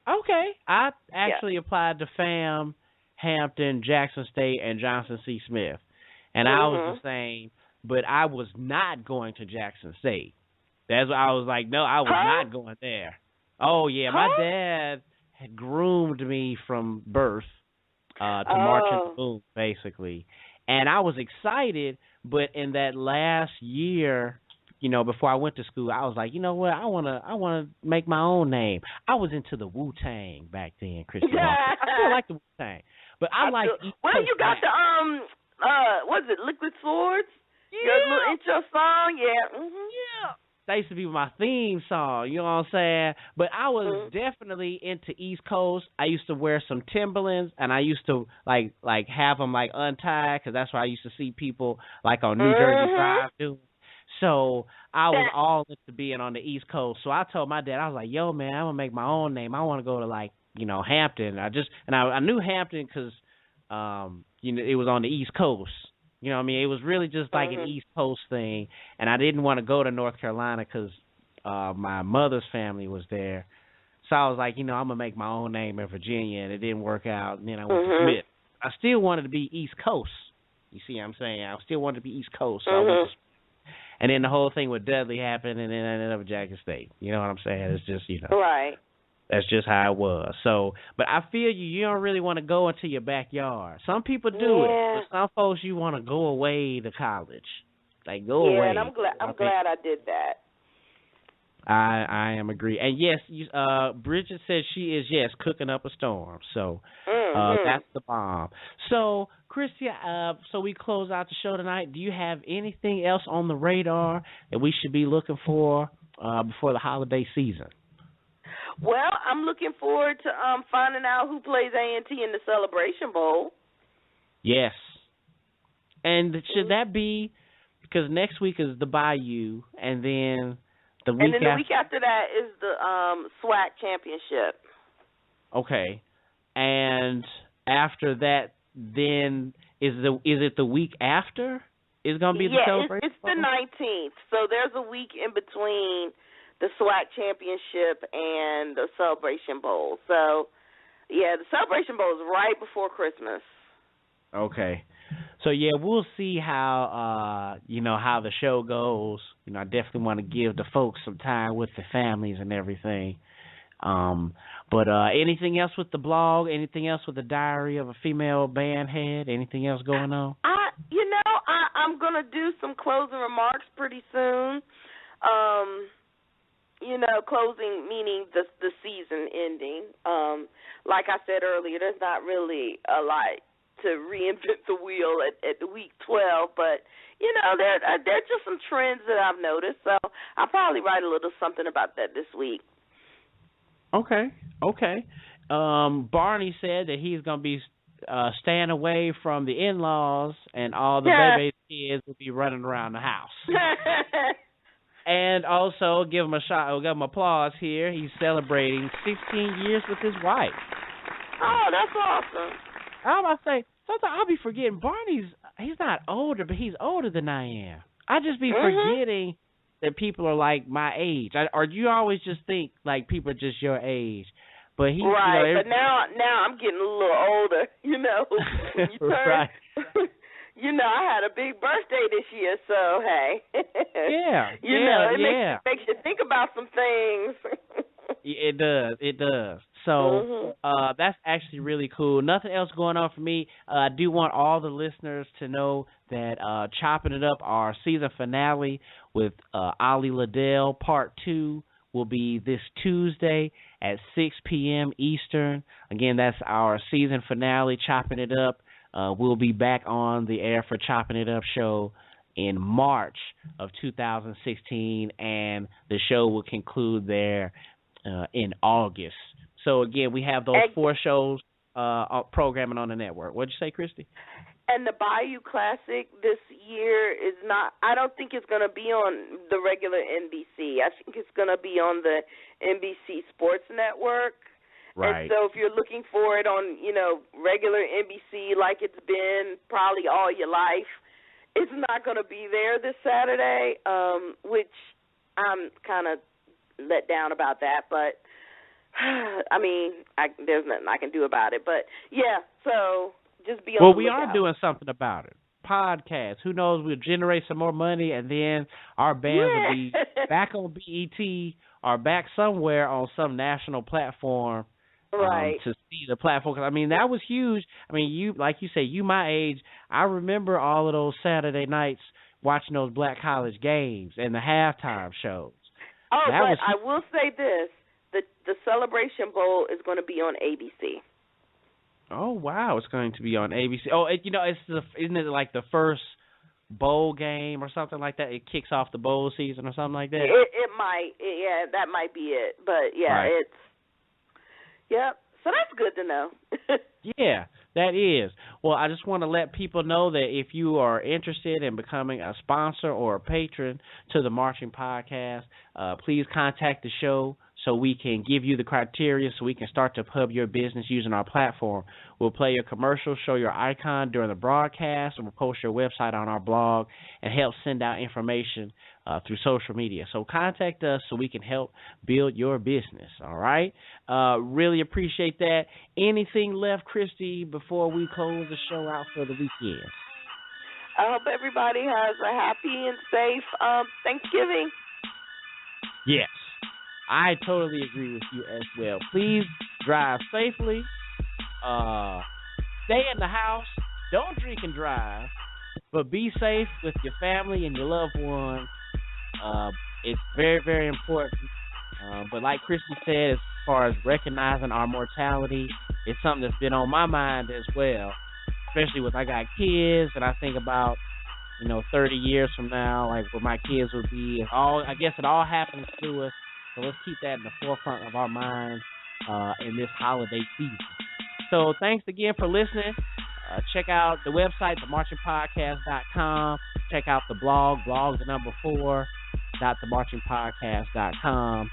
Okay. I actually applied to FAM, Hampton, Jackson State, and Johnson C. Smith. And I was the same, but I was not going to Jackson State. That's what I was like, no, I was not going there. Oh, yeah. My dad had groomed me from birth to march in the boom, basically. And I was excited, but in that last year, before I went to school, I was like, you know what, I wanna make my own name. I was into the Wu-Tang back then, Christy Walker. I still like the Wu-Tang, but I like East Well, Coast you got rap. the what is it, Liquid Swords? Yeah. Your little intro song, yeah. Yeah. That used to be my theme song, you know what I'm saying? But I was definitely into East Coast. I used to wear some Timberlands, and I used to like have them like untied, because that's what I used to see people like on New Jersey Drive doing. So I was all into being on the East Coast. So I told my dad, I was like, yo, man, I'm going to make my own name. I want to go to like, Hampton. I knew Hampton because, it was on the East Coast. You know what I mean? It was really just like an East Coast thing. And I didn't want to go to North Carolina because my mother's family was there. So I was like, I'm going to make my own name in Virginia, and it didn't work out. And then I went to Smith. I still wanted to be East Coast. You see what I'm saying? I still wanted to be East Coast. So I went to Smith. And then the whole thing with Dudley happened, and then I ended up at Jackson State. You know what I'm saying? It's just, Right. That's just how it was. So, but I feel you don't really want to go into your backyard. Some people do it, but some folks you want to go away to college. Like, go away. Yeah, and I'm glad I did that. I am agree. And yes, Bridget says she is, cooking up a storm. So that's the bomb. So, Christy, so we close out the show tonight. Do you have anything else on the radar that we should be looking for before the holiday season? Well, I'm looking forward to finding out who plays A&T in the Celebration Bowl. Yes. And should that be, because next week is the Bayou, and then the week after that is the SWAC Championship. Okay. And after that, then is it the week after? Is it going to be the Celebration Bowl? It's the 19th. So there's a week in between the SWAC Championship and the Celebration Bowl. So, the Celebration Bowl is right before Christmas. Okay. So, we'll see how, how the show goes. I definitely want to give the folks some time with the families and everything. But anything else with the blog? Anything else with the Diary of a Female Bandhead? Anything else going on? I'm gonna do some closing remarks pretty soon. Closing meaning the season ending. Like I said earlier, there's not really a lot to reinvent the wheel at the week 12, but there are just some trends that I've noticed. So I'll probably write a little something about that this week. Okay. Barney said that he's gonna be staying away from the in-laws, and all the baby kids will be running around the house. And also give him applause here. He's celebrating 16 years with his wife. Oh, that's awesome. I'm about to say, sometimes I'll be forgetting he's not older, but he's older than I am. I just be forgetting that people are like my age. Or do you always just think like people are just your age? But he, right, but now I'm getting a little older, when you turn, right. I had a big birthday this year, so hey. It makes you think about some things. It does. So that's actually really cool. Nothing else going on for me. I do want all the listeners to know that Chopping It Up, our season finale with Ollie Liddell, Part 2, will be this Tuesday at 6 p.m. Eastern. Again, that's our season finale, Chopping It Up. We'll be back on the air for Chopping It Up show in March of 2016, and the show will conclude there in August. So, again, we have those 4 shows programming on the network. What'd you say, Christy? And the Bayou Classic this year is not, I don't think it's going to be on the regular NBC. I think it's going to be on the NBC Sports Network. Right. And so if you're looking for it on, regular NBC like it's been probably all your life, it's not going to be there this Saturday, which I'm kind of let down about that. But, there's nothing I can do about it. But, yeah, so just be on the lookout. We are doing something about it. Podcast. Who knows? We'll generate some more money, and then our bands will be back on BET or back somewhere on some national platform. Right. To see the platform. 'Cause, that was huge. You, like you say, you my age. I remember all of those Saturday nights watching those black college games and the halftime shows. Oh, but I will say this. The Celebration Bowl is going to be on ABC. Oh, wow. It's going to be on ABC. Oh, isn't it like the first bowl game or something like that? It kicks off the bowl season or something like that? It might. Yeah, that might be it. But, yeah, right. Yep. So that's good to know. Yeah, that is. Well, I just want to let people know that if you are interested in becoming a sponsor or a patron to the Marching Podcast, please contact the show so we can give you the criteria so we can start to pub your business using our platform. We'll play your commercial, show your icon during the broadcast, and we'll post your website on our blog and help send out information through social media. So contact us so we can help build your business, all right? Really appreciate that. Anything left, Christy, before we close the show out for the weekend? I hope everybody has a happy and safe Thanksgiving. Yes, I totally agree with you as well. Please drive safely. Stay in the house. Don't drink and drive. But be safe with your family and your loved ones. It's very, very important. But like Christy said, as far as recognizing our mortality, it's something that's been on my mind as well. Especially with I got kids, and I think about 30 years from now, like where my kids will be. I guess it all happens to us. So let's keep that in the forefront of our minds in this holiday season. So thanks again for listening. Check out the website, themarchingpodcast.com. Check out the blog, themarchingpodcast.com.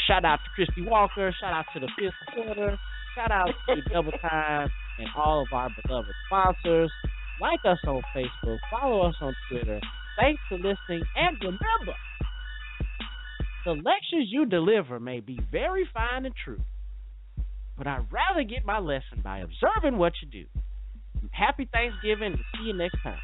Shout out to Christy Walker. Shout out to the Fifth Quarter. Shout out to Double Time and all of our beloved sponsors. Like us on Facebook. Follow us on Twitter. Thanks for listening. And remember, the lectures you deliver may be very fine and true, but I'd rather get my lesson by observing what you do. Happy Thanksgiving, and see you next time.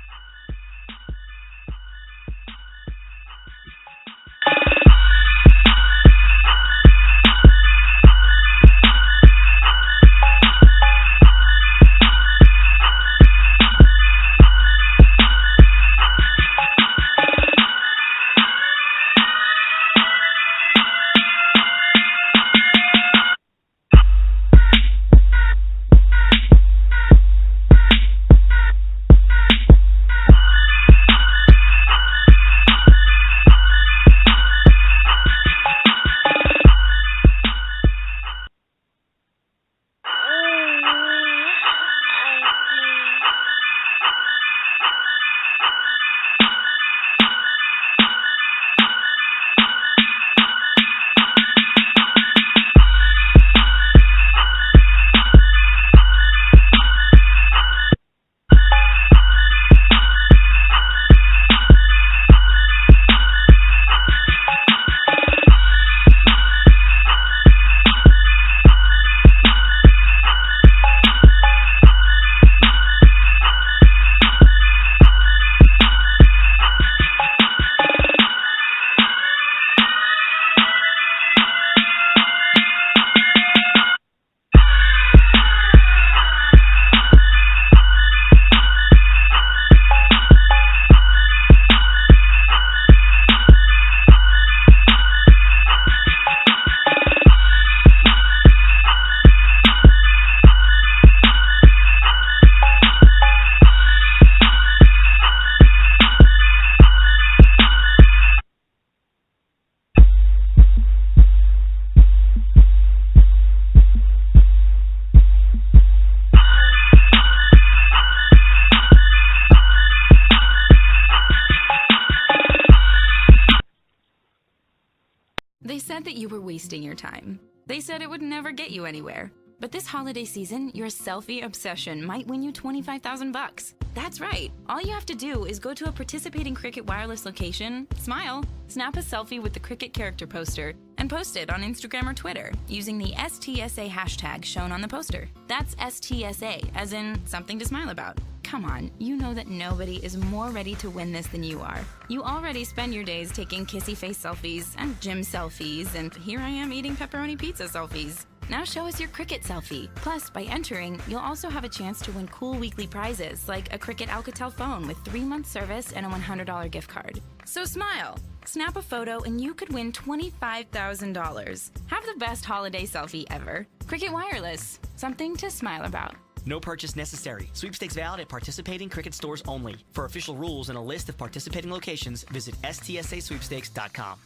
said that you were wasting your time. They said it would never get you anywhere. But this holiday season, your selfie obsession might win you $25,000. That's right. All you have to do is go to a participating Cricket wireless location, smile, snap a selfie with the Cricket character poster, and post it on Instagram or Twitter using the STSA hashtag shown on the poster. That's STSA, as in something to smile about. Come on, you know that nobody is more ready to win this than you are. You already spend your days taking kissy face selfies and gym selfies, and here I am eating pepperoni pizza selfies. Now show us your Cricket selfie. Plus, by entering, you'll also have a chance to win cool weekly prizes like a Cricket Alcatel phone with 3-month service and a $100 gift card. So smile, snap a photo, and you could win $25,000. Have the best holiday selfie ever. Cricket Wireless, something to smile about. No purchase necessary. Sweepstakes valid at participating Cricket stores only. For official rules and a list of participating locations, visit stsasweepstakes.com.